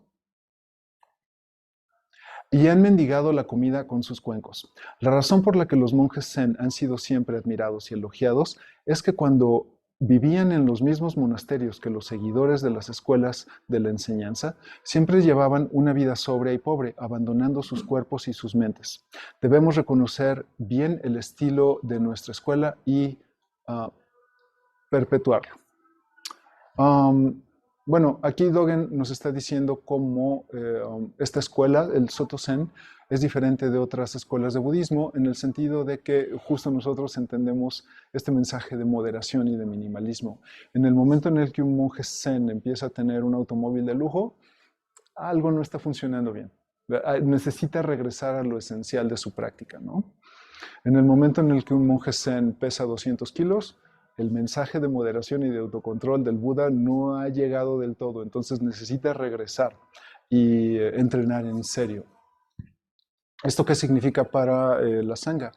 Y han mendigado la comida con sus cuencos. La razón por la que los monjes Zen han sido siempre admirados y elogiados es que cuando vivían en los mismos monasterios que los seguidores de las escuelas de la enseñanza, siempre llevaban una vida sobria y pobre, abandonando sus cuerpos y sus mentes. Debemos reconocer bien el estilo de nuestra escuela y perpetuarlo. Bueno, aquí Dogen nos está diciendo cómo esta escuela, el Soto Zen, es diferente de otras escuelas de budismo en el sentido de que justo nosotros entendemos este mensaje de moderación y de minimalismo. En el momento en el que un monje Zen empieza a tener un automóvil de lujo, algo no está funcionando bien. Necesita regresar a lo esencial de su práctica, ¿no? En el momento en el que un monje Zen pesa 200 kilos, el mensaje de moderación y de autocontrol del Buda no ha llegado del todo, entonces necesita regresar y entrenar en serio. ¿Esto qué significa para la Sangha?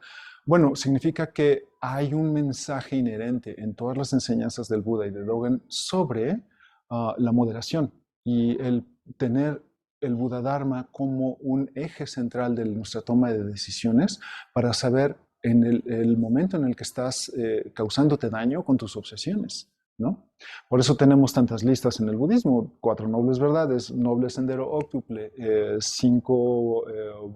Bueno, significa que hay un mensaje inherente en todas las enseñanzas del Buda y de Dogen sobre la moderación y el tener el Buda Dharma como un eje central de nuestra toma de decisiones para saber en el momento en el que estás causándote daño con tus obsesiones, ¿no? Por eso tenemos tantas listas en el budismo: 4 nobles verdades, noble sendero óctuple, 5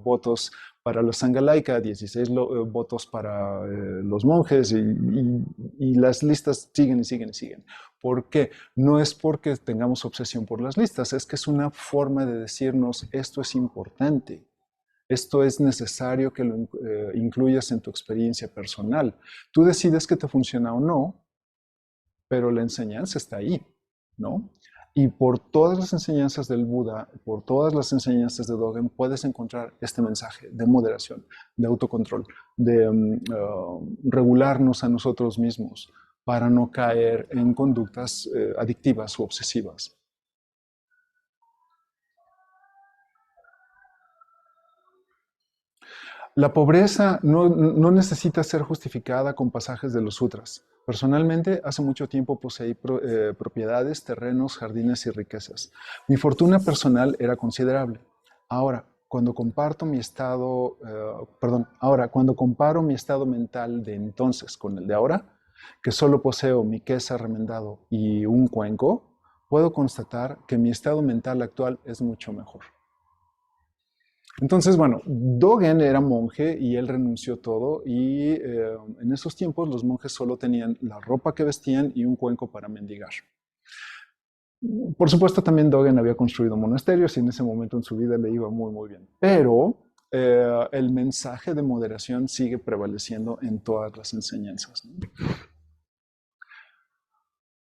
votos para la Sangha laica, 16 votos para los monjes y las listas siguen y siguen y siguen. ¿Por qué? No es porque tengamos obsesión por las listas, es que es una forma de decirnos esto es importante. Esto es necesario que lo incluyas en tu experiencia personal. Tú decides que te funciona o no, pero la enseñanza está ahí, ¿no? Y por todas las enseñanzas del Buda, por todas las enseñanzas de Dogen, puedes encontrar este mensaje de moderación, de autocontrol, de regularnos a nosotros mismos para no caer en conductas adictivas o obsesivas. La pobreza no necesita ser justificada con pasajes de los sutras. Personalmente, hace mucho tiempo poseí propiedades, terrenos, jardines y riquezas. Mi fortuna personal era considerable. Ahora, cuando comparo mi estado mental de entonces con el de ahora, que solo poseo mi quesa remendado y un cuenco, puedo constatar que mi estado mental actual es mucho mejor. Entonces, bueno, Dogen era monje y él renunció todo y en esos tiempos los monjes solo tenían la ropa que vestían y un cuenco para mendigar. Por supuesto, también Dogen había construido monasterios y en ese momento en su vida le iba muy, muy bien. Pero el mensaje de moderación sigue prevaleciendo en todas las enseñanzas, ¿no?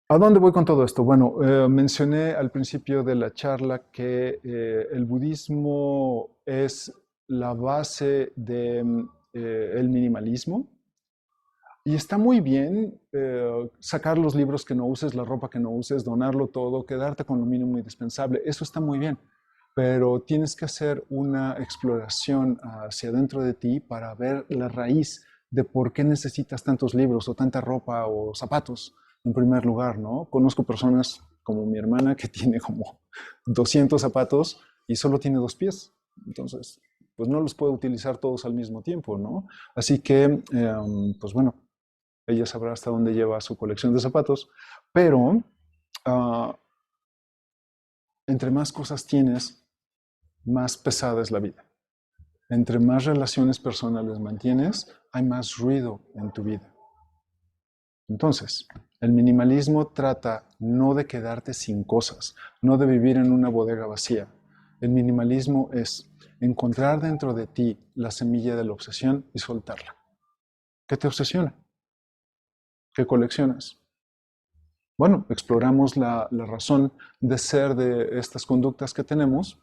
¿A dónde voy con todo esto? Bueno, mencioné al principio de la charla que el budismo es la base del minimalismo y está muy bien sacar los libros que no uses, la ropa que no uses, donarlo todo, quedarte con lo mínimo indispensable. Eso está muy bien, pero tienes que hacer una exploración hacia dentro de ti para ver la raíz de por qué necesitas tantos libros o tanta ropa o zapatos. En primer lugar, ¿no? Conozco personas como mi hermana que tiene como 200 zapatos y solo tiene 2 pies. Entonces, pues no los puede utilizar todos al mismo tiempo, ¿no? Así que, pues bueno, ella sabrá hasta dónde lleva su colección de zapatos, pero entre más cosas tienes, más pesada es la vida. Entre más relaciones personales mantienes, hay más ruido en tu vida. Entonces, el minimalismo trata no de quedarte sin cosas, no de vivir en una bodega vacía. El minimalismo es encontrar dentro de ti la semilla de la obsesión y soltarla. ¿Qué te obsesiona? ¿Qué coleccionas? Bueno, exploramos la razón de ser de estas conductas que tenemos.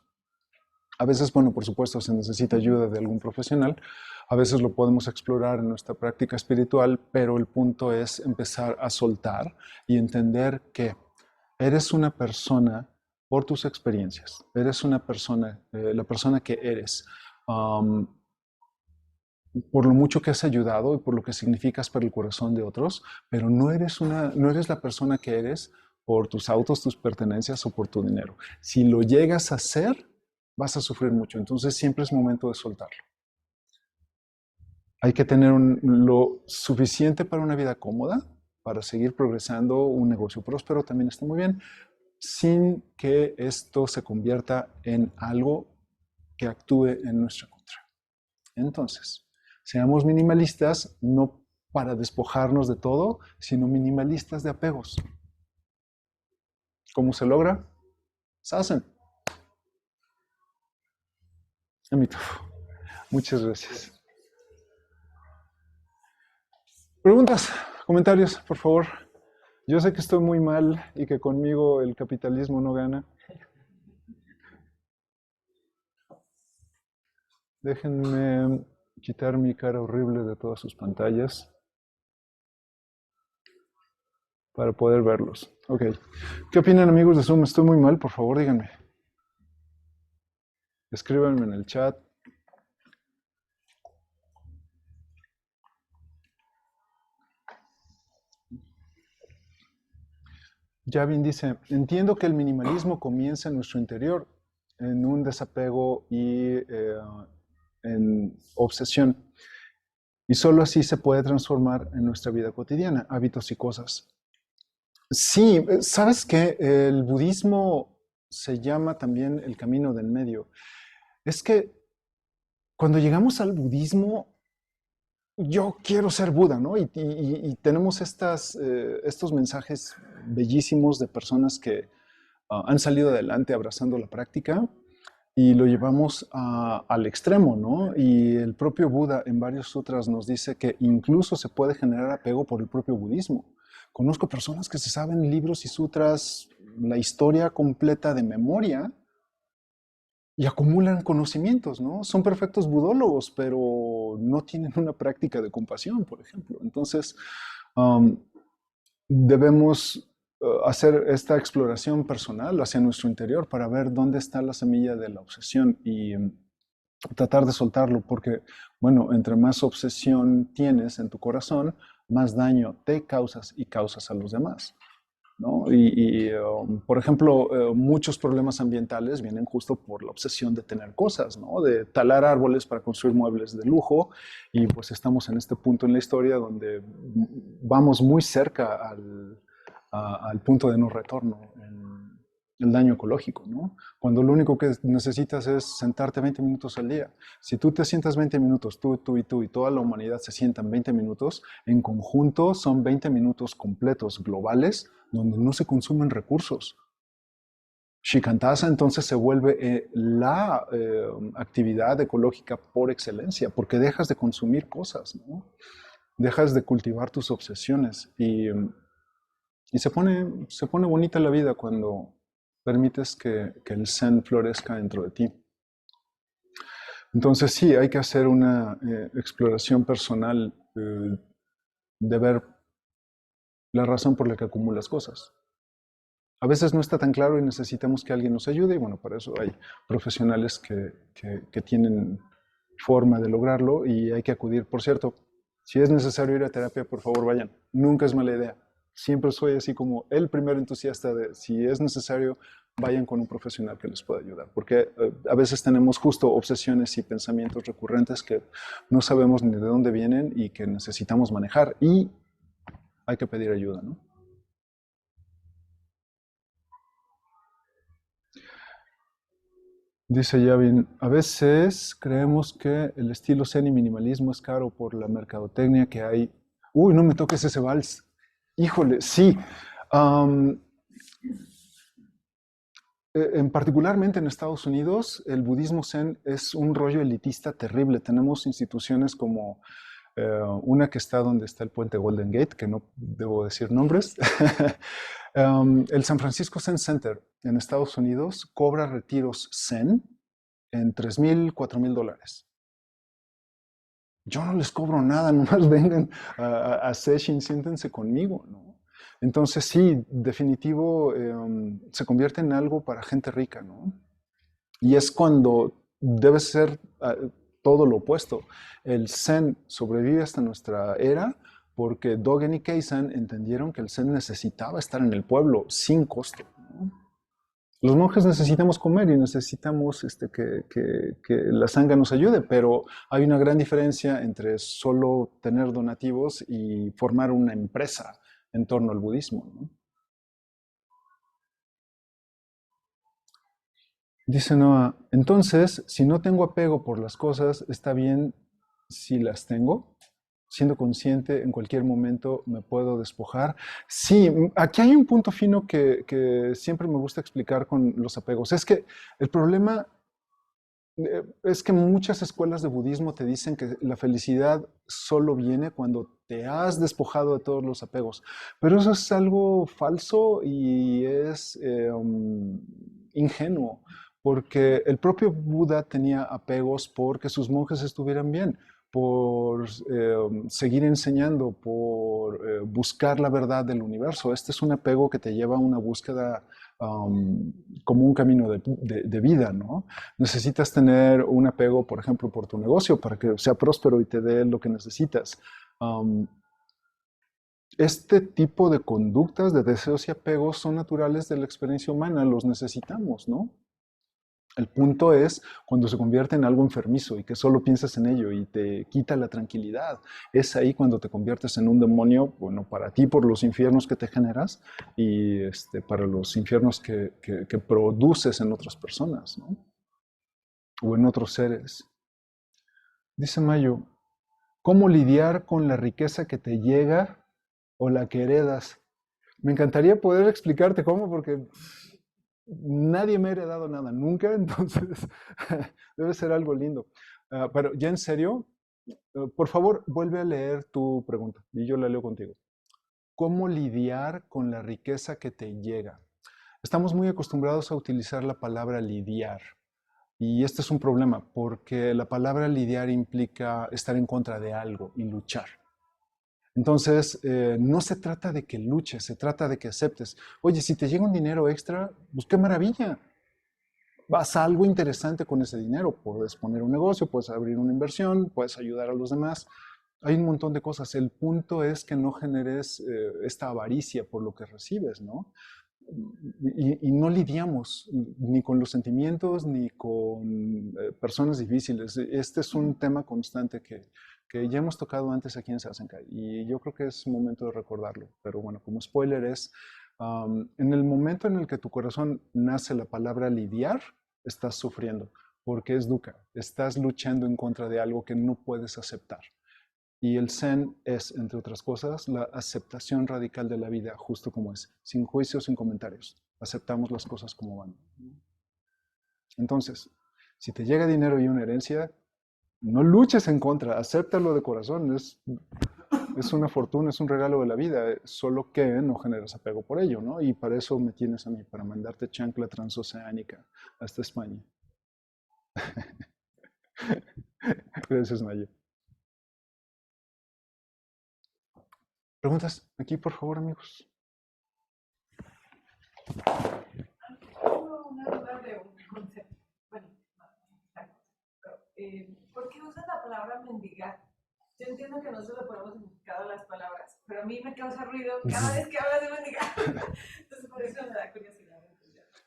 A veces, bueno, por supuesto, se necesita ayuda de algún profesional. A veces lo podemos explorar en nuestra práctica espiritual, pero el punto es empezar a soltar y entender que eres una persona por tus experiencias. Eres una persona, la persona que eres, por lo mucho que has ayudado y por lo que significas para el corazón de otros, pero no eres la persona que eres por tus autos, tus pertenencias o por tu dinero. Si lo llegas a hacer, vas a sufrir mucho. Entonces siempre es momento de soltarlo. Hay que tener lo suficiente para una vida cómoda, para seguir progresando, un negocio próspero también está muy bien, sin que esto se convierta en algo que actúe en nuestra contra. Entonces, seamos minimalistas, no para despojarnos de todo, sino minimalistas de apegos. ¿Cómo se logra? Sasen. Amito. Muchas gracias. Preguntas, comentarios, por favor. Yo sé que estoy muy mal y que conmigo el capitalismo no gana. Déjenme quitar mi cara horrible de todas sus pantallas para poder verlos. Ok. ¿Qué opinan, amigos de Zoom? Estoy muy mal, por favor, díganme. Escríbanme en el chat. Javin dice, entiendo que el minimalismo comienza en nuestro interior, en un desapego y en obsesión. Y solo así se puede transformar en nuestra vida cotidiana, hábitos y cosas. Sí, ¿sabes qué? El budismo se llama también el camino del medio. Es que cuando llegamos al budismo, yo quiero ser Buda, ¿no? Y tenemos estos mensajes bellísimos de personas que han salido adelante abrazando la práctica y lo llevamos al extremo, ¿no? Y el propio Buda en varios sutras nos dice que incluso se puede generar apego por el propio budismo. Conozco personas que se saben libros y sutras, la historia completa de memoria y acumulan conocimientos, ¿no? Son perfectos budólogos, pero no tienen una práctica de compasión, por ejemplo. Entonces, um, debemos hacer esta exploración personal hacia nuestro interior para ver dónde está la semilla de la obsesión y tratar de soltarlo, porque, bueno, entre más obsesión tienes en tu corazón, más daño te causas y causas a los demás, ¿no? Por ejemplo, muchos problemas ambientales vienen justo por la obsesión de tener cosas, ¿no? De talar árboles para construir muebles de lujo, y pues estamos en este punto en la historia donde vamos muy cerca al punto de no retorno en el daño ecológico, ¿no? Cuando lo único que necesitas es sentarte 20 minutos al día. Si tú te sientas 20 minutos, tú y toda la humanidad se sientan 20 minutos, en conjunto son 20 minutos completos, globales, donde no se consumen recursos. Shikantaza entonces se vuelve la actividad ecológica por excelencia, porque dejas de consumir cosas, ¿no? Dejas de cultivar tus obsesiones y se pone bonita la vida cuando permites que el Zen florezca dentro de ti. Entonces sí, hay que hacer una exploración personal de ver la razón por la que acumulas cosas. A veces no está tan claro y necesitamos que alguien nos ayude y bueno, para eso hay profesionales que tienen forma de lograrlo y hay que acudir. Por cierto, si es necesario ir a terapia, por favor vayan. Nunca es mala idea. Siempre soy así como el primer entusiasta de si es necesario, vayan con un profesional que les pueda ayudar. Porque a veces tenemos justo obsesiones y pensamientos recurrentes que no sabemos ni de dónde vienen y que necesitamos manejar y hay que pedir ayuda, ¿no? Dice Yavin, a veces creemos que el estilo zen y minimalismo es caro por la mercadotecnia que hay. Uy, no me toques ese vals. Híjole, sí. Particularmente en Estados Unidos, el budismo zen es un rollo elitista terrible. Tenemos instituciones como una que está donde está el puente Golden Gate, que no debo decir nombres. El San Francisco Zen Center en Estados Unidos cobra retiros zen en $3,000, $4,000. Yo no les cobro nada, nomás vengan a session, siéntense conmigo, ¿no? Entonces sí, definitivo, se convierte en algo para gente rica, ¿no? Y es cuando debe ser todo lo opuesto. El Zen sobrevive hasta nuestra era porque Dogen y Keisan entendieron que el Zen necesitaba estar en el pueblo sin costo, ¿no? Los monjes necesitamos comer y necesitamos que la sangha nos ayude, pero hay una gran diferencia entre solo tener donativos y formar una empresa en torno al budismo, ¿no? Dice Noah, entonces, si no tengo apego por las cosas, ¿está bien si las tengo? siendo consciente, en cualquier momento me puedo despojar. Sí, aquí hay un punto fino que siempre me gusta explicar con los apegos. Es que el problema es que muchas escuelas de budismo te dicen que la felicidad solo viene cuando te has despojado de todos los apegos. Pero eso es algo falso y es ingenuo, porque el propio Buda tenía apegos porque sus monjes estuvieran bien, por seguir enseñando, por buscar la verdad del universo. Este es un apego que te lleva a una búsqueda como un camino de vida, ¿no? Necesitas tener un apego, por ejemplo, por tu negocio para que sea próspero y te dé lo que necesitas. Um, este tipo de conductas, de deseos y apegos son naturales de la experiencia humana, los necesitamos, ¿no? El punto es cuando se convierte en algo enfermizo y que solo piensas en ello y te quita la tranquilidad. Es ahí cuando te conviertes en un demonio, bueno, para ti por los infiernos que te generas y para los infiernos que produces en otras personas, ¿no? O en otros seres. Dice Mayo, ¿cómo lidiar con la riqueza que te llega o la que heredas? Me encantaría poder explicarte cómo, porque nadie me ha heredado nada nunca, entonces debe ser algo lindo. Pero ya en serio, por favor, vuelve a leer tu pregunta y yo la leo contigo. ¿Cómo lidiar con la riqueza que te llega? Estamos muy acostumbrados a utilizar la palabra lidiar. Y este es un problema, porque la palabra lidiar implica estar en contra de algo y luchar. Entonces, no se trata de que luches, se trata de que aceptes. Oye, si te llega un dinero extra, pues qué maravilla. Vas a algo interesante con ese dinero. Puedes poner un negocio, puedes abrir una inversión, puedes ayudar a los demás. Hay un montón de cosas. El punto es que no generes esta avaricia por lo que recibes, ¿no? Y no lidiamos ni con los sentimientos ni con personas difíciles. Este es un tema constante que ya hemos tocado antes aquí en Sasenkai y yo creo que es momento de recordarlo. Pero bueno, como spoiler es, en el momento en el que tu corazón nace la palabra lidiar, estás sufriendo porque es dukkha, estás luchando en contra de algo que no puedes aceptar. Y el Zen es, entre otras cosas, la aceptación radical de la vida, justo como es, sin juicios, sin comentarios. Aceptamos las cosas como van. Entonces, si te llega dinero y una herencia, no luches en contra, acéptalo de corazón. Es una fortuna, es un regalo de la vida, solo que no generas apego por ello, ¿no? Y para eso me tienes a mí, para mandarte chancla transoceánica hasta España. Gracias, Maya. ¿Preguntas? Aquí, por favor, amigos. Tengo una duda de un concepto. Bueno, ¿por qué usas la palabra mendigar? Yo entiendo que no se le ponemos significado a las palabras, pero a mí me causa ruido cada vez que hablas de mendigar. Entonces, por eso me da curiosidad.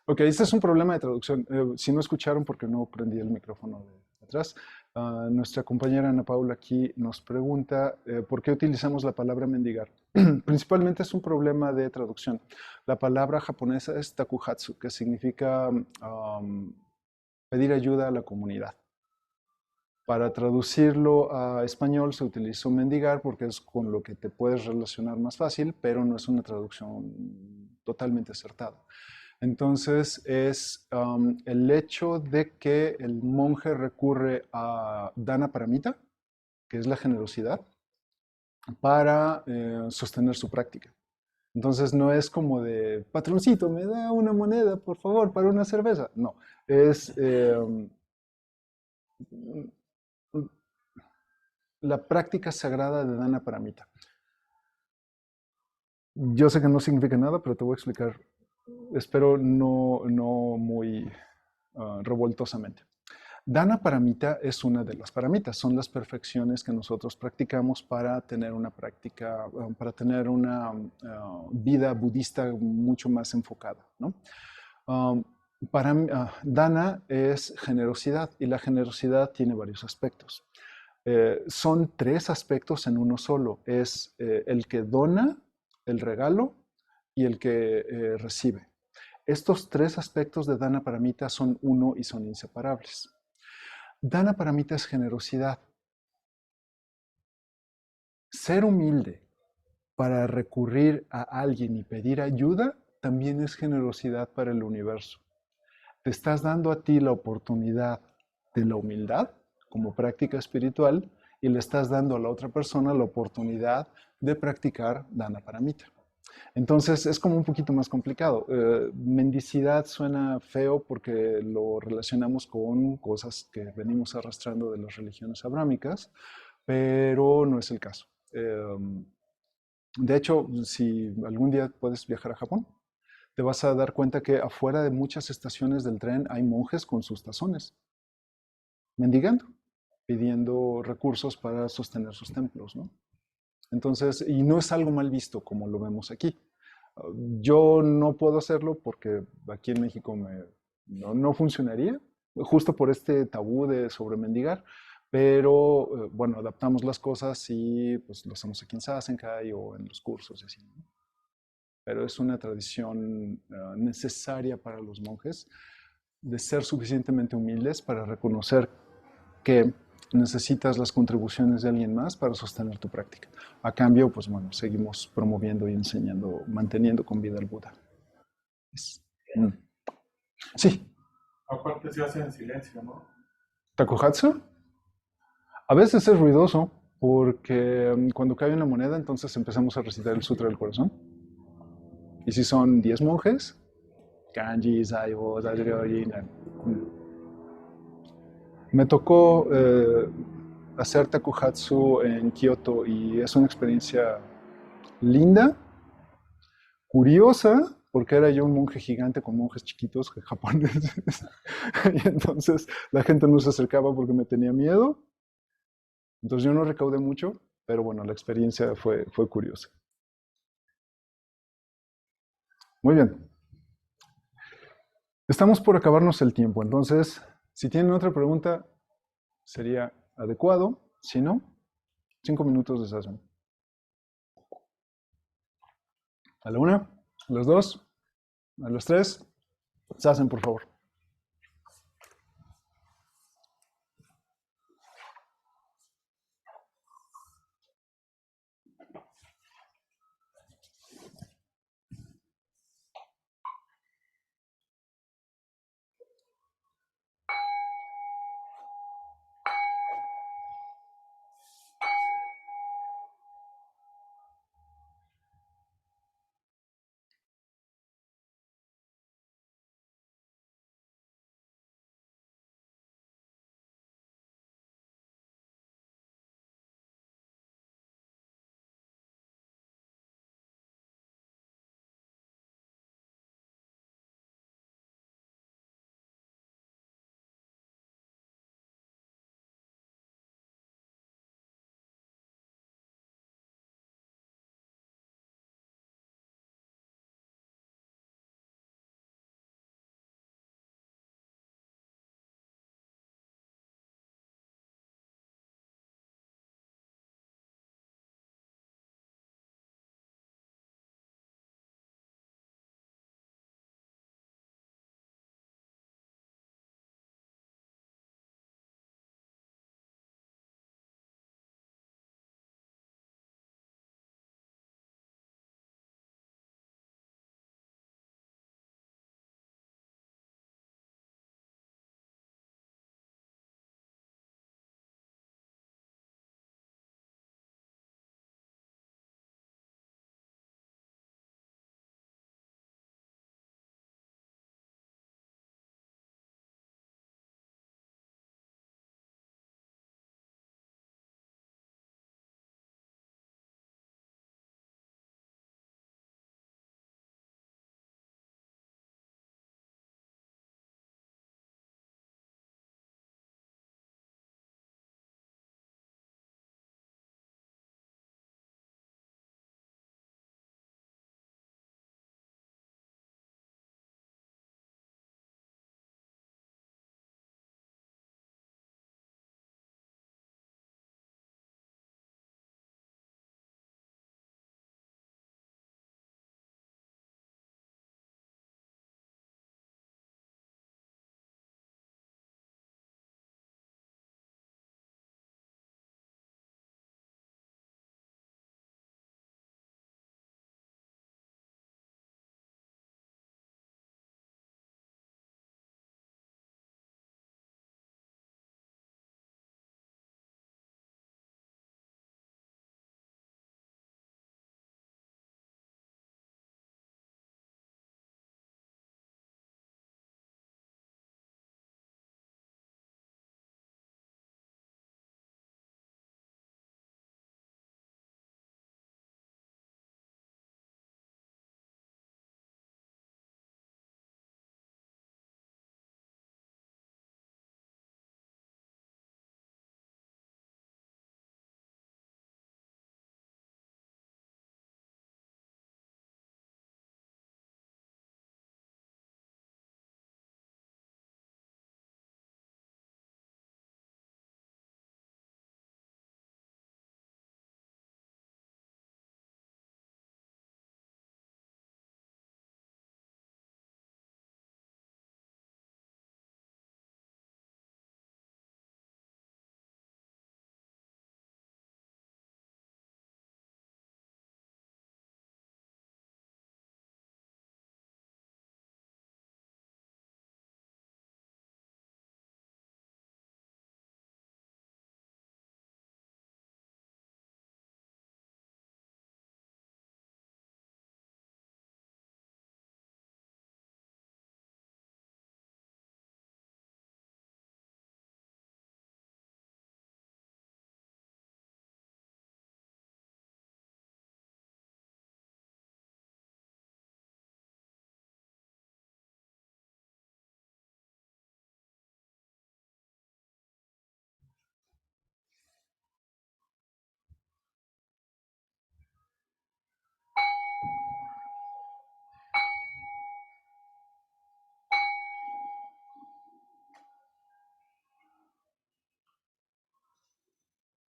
Ok, este es un problema de traducción. Si no escucharon porque no prendí el micrófono de atrás, nuestra compañera Ana Paula aquí nos pregunta por qué utilizamos la palabra mendigar. Principalmente es un problema de traducción. La palabra japonesa es takuhatsu, que significa pedir ayuda a la comunidad. Para traducirlo a español se utilizó mendigar porque es con lo que te puedes relacionar más fácil, pero no es una traducción totalmente acertada. Entonces es el hecho de que el monje recurre a dana paramita, que es la generosidad, para sostener su práctica. Entonces no es como de, patroncito, me da una moneda, por favor, para una cerveza. No, es la práctica sagrada de dana paramita. Yo sé que no significa nada, pero te voy a explicar, espero no muy revoltosamente. Dana paramita es una de las paramitas, son las perfecciones que nosotros practicamos para tener una práctica, para tener una vida budista mucho más enfocada, ¿no? Dana es generosidad y la generosidad tiene varios aspectos. Son tres aspectos en uno solo. Es el que dona, el regalo y el que recibe. Estos tres aspectos de Dana Paramita son uno y son inseparables. Dana Paramita es generosidad. ser humilde para recurrir a alguien y pedir ayuda también es generosidad para el universo. Te estás dando a ti la oportunidad de la humildad como práctica espiritual y le estás dando a la otra persona la oportunidad de practicar Dana Paramita. Entonces es como un poquito más complicado. Mendicidad suena feo porque lo relacionamos con cosas que venimos arrastrando de las religiones abrámicas, pero no es el caso. De hecho, si algún día puedes viajar a Japón, te vas a dar cuenta que afuera de muchas estaciones del tren hay monjes con sus tazones, mendigando, pidiendo recursos para sostener sus templos, ¿no? Entonces, y no es algo mal visto como lo vemos aquí. Yo no puedo hacerlo porque aquí en México no funcionaría, justo por este tabú de sobre mendigar, pero bueno, adaptamos las cosas y pues lo hacemos aquí en Sasenkai o en los cursos y así, ¿no? Pero es una tradición necesaria para los monjes de ser suficientemente humildes para reconocer que necesitas las contribuciones de alguien más para sostener tu práctica. A cambio, pues bueno, seguimos promoviendo y enseñando, manteniendo con vida al Buda. Mm. Sí. Aparte se hace en silencio, ¿no? ¿Takohatsu? A veces es ruidoso porque cuando cae una moneda, entonces empezamos a recitar el Sutra del Corazón. Y si son 10 monjes, Kanji, Saibo, Dajiryoji. Me tocó hacer takuhatsu en Kioto y es una experiencia linda, curiosa, porque era yo un monje gigante con monjes chiquitos japoneses. Y entonces la gente no se acercaba porque me tenía miedo. Entonces yo no recaudé mucho, pero bueno, la experiencia fue curiosa. Muy bien. Estamos por acabarnos el tiempo, entonces, si tienen otra pregunta, sería adecuado. Si no, 5 minutos de sesión. A la 1, a las 2, a las 3. Sasen, por favor.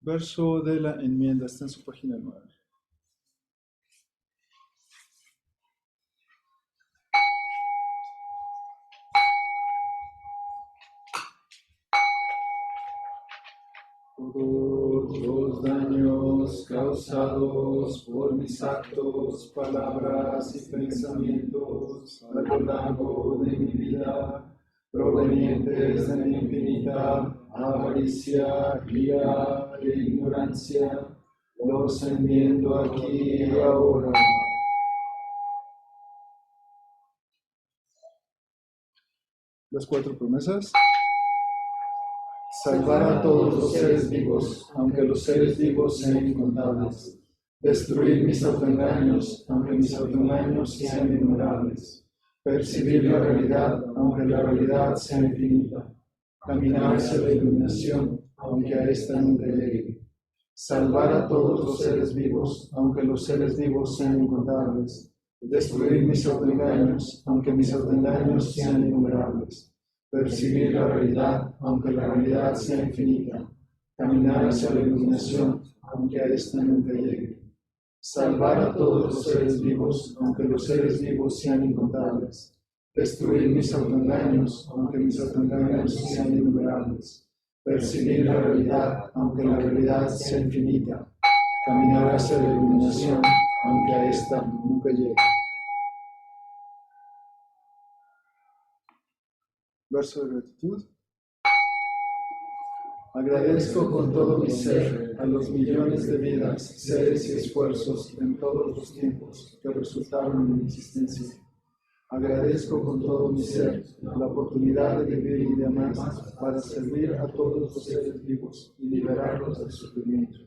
verso de la enmienda, está en su página 9. Todos los daños causados por mis actos, palabras y pensamientos a lo largo de mi vida, provenientes de mi infinita avaricia, ira e ignorancia, los enmiendo aquí y ahora. Las 4 promesas. Salvar a todos los seres vivos, aunque los seres vivos sean incontables. Destruir mis autoengaños, aunque mis autoengaños sean innumerables. Percibir la realidad, aunque la realidad sea infinita. Caminar hacia la iluminación, aunque a esta nunca llegue. Salvar a todos los seres vivos, aunque los seres vivos sean incontables. Destruir mis autoengaños, aunque mis autoengaños sean innumerables. Percibir la realidad, aunque la realidad sea infinita. Caminar hacia la iluminación, aunque a esta nunca llegue. Salvar a todos los seres vivos, aunque los seres vivos sean incontables. Destruir mis autoengaños, aunque mis autoengaños sean innumerables. Percibir la realidad, aunque la realidad sea infinita. Caminar hacia la iluminación, aunque a esta nunca llegue. Verso de gratitud. Agradezco con todo mi ser a los millones de vidas, seres y esfuerzos en todos los tiempos que resultaron en mi existencia. Agradezco con todo mi ser la oportunidad de vivir y de amar para servir a todos los seres vivos y liberarlos del sufrimiento.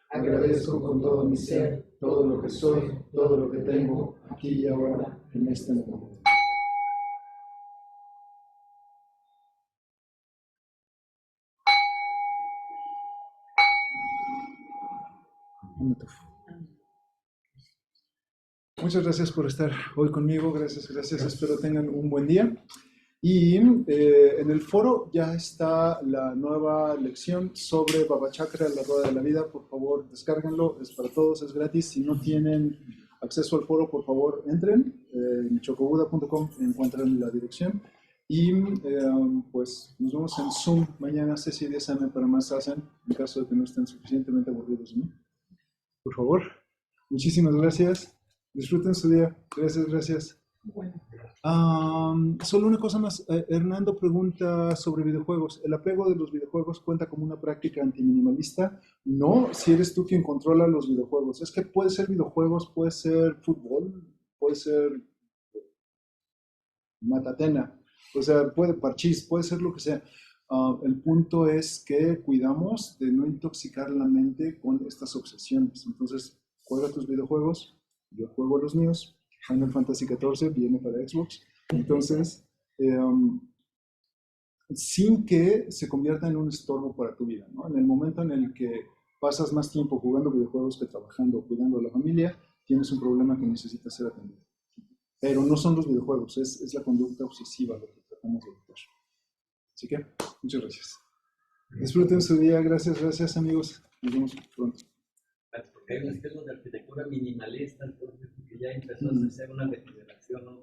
Agradezco con todo mi ser todo lo que soy, todo lo que tengo aquí y ahora en este momento. Muchas gracias por estar hoy conmigo, gracias, espero tengan un buen día. Y en el foro ya está la nueva lección sobre Baba Chakra, la rueda de la vida. Por favor, descárguenlo, es para todos, es gratis. Si no tienen acceso al foro, por favor, entren. En chocobuda.com encuentran la dirección. Y pues nos vemos en Zoom mañana, 6 y 10 AM para más hacen, en caso de que no estén suficientemente aburridos de mí. Por favor, muchísimas gracias. Disfruten su día. Gracias. Bueno. Solo una cosa más. Hernando pregunta sobre videojuegos. ¿El apego de los videojuegos cuenta como una práctica antiminimalista? No, si eres tú quien controla los videojuegos. Es que puede ser videojuegos, puede ser fútbol, puede ser matatena, o sea, puede parchís, puede ser lo que sea. El punto es que cuidamos de no intoxicar la mente con estas obsesiones. Entonces, juega tus videojuegos, yo juego los míos. Final Fantasy XIV viene para Xbox. Entonces, sin que se convierta en un estorbo para tu vida, ¿no? En el momento en el que pasas más tiempo jugando videojuegos que trabajando o cuidando a la familia, tienes un problema que necesita ser atendido. Pero no son los videojuegos, es la conducta obsesiva lo que tratamos de evitar. Así que, muchas gracias. Disfruten su día, gracias amigos. Nos vemos pronto. Porque hay un estilo de arquitectura minimalista, entonces que ya empezó a hacer una regeneración, ¿no?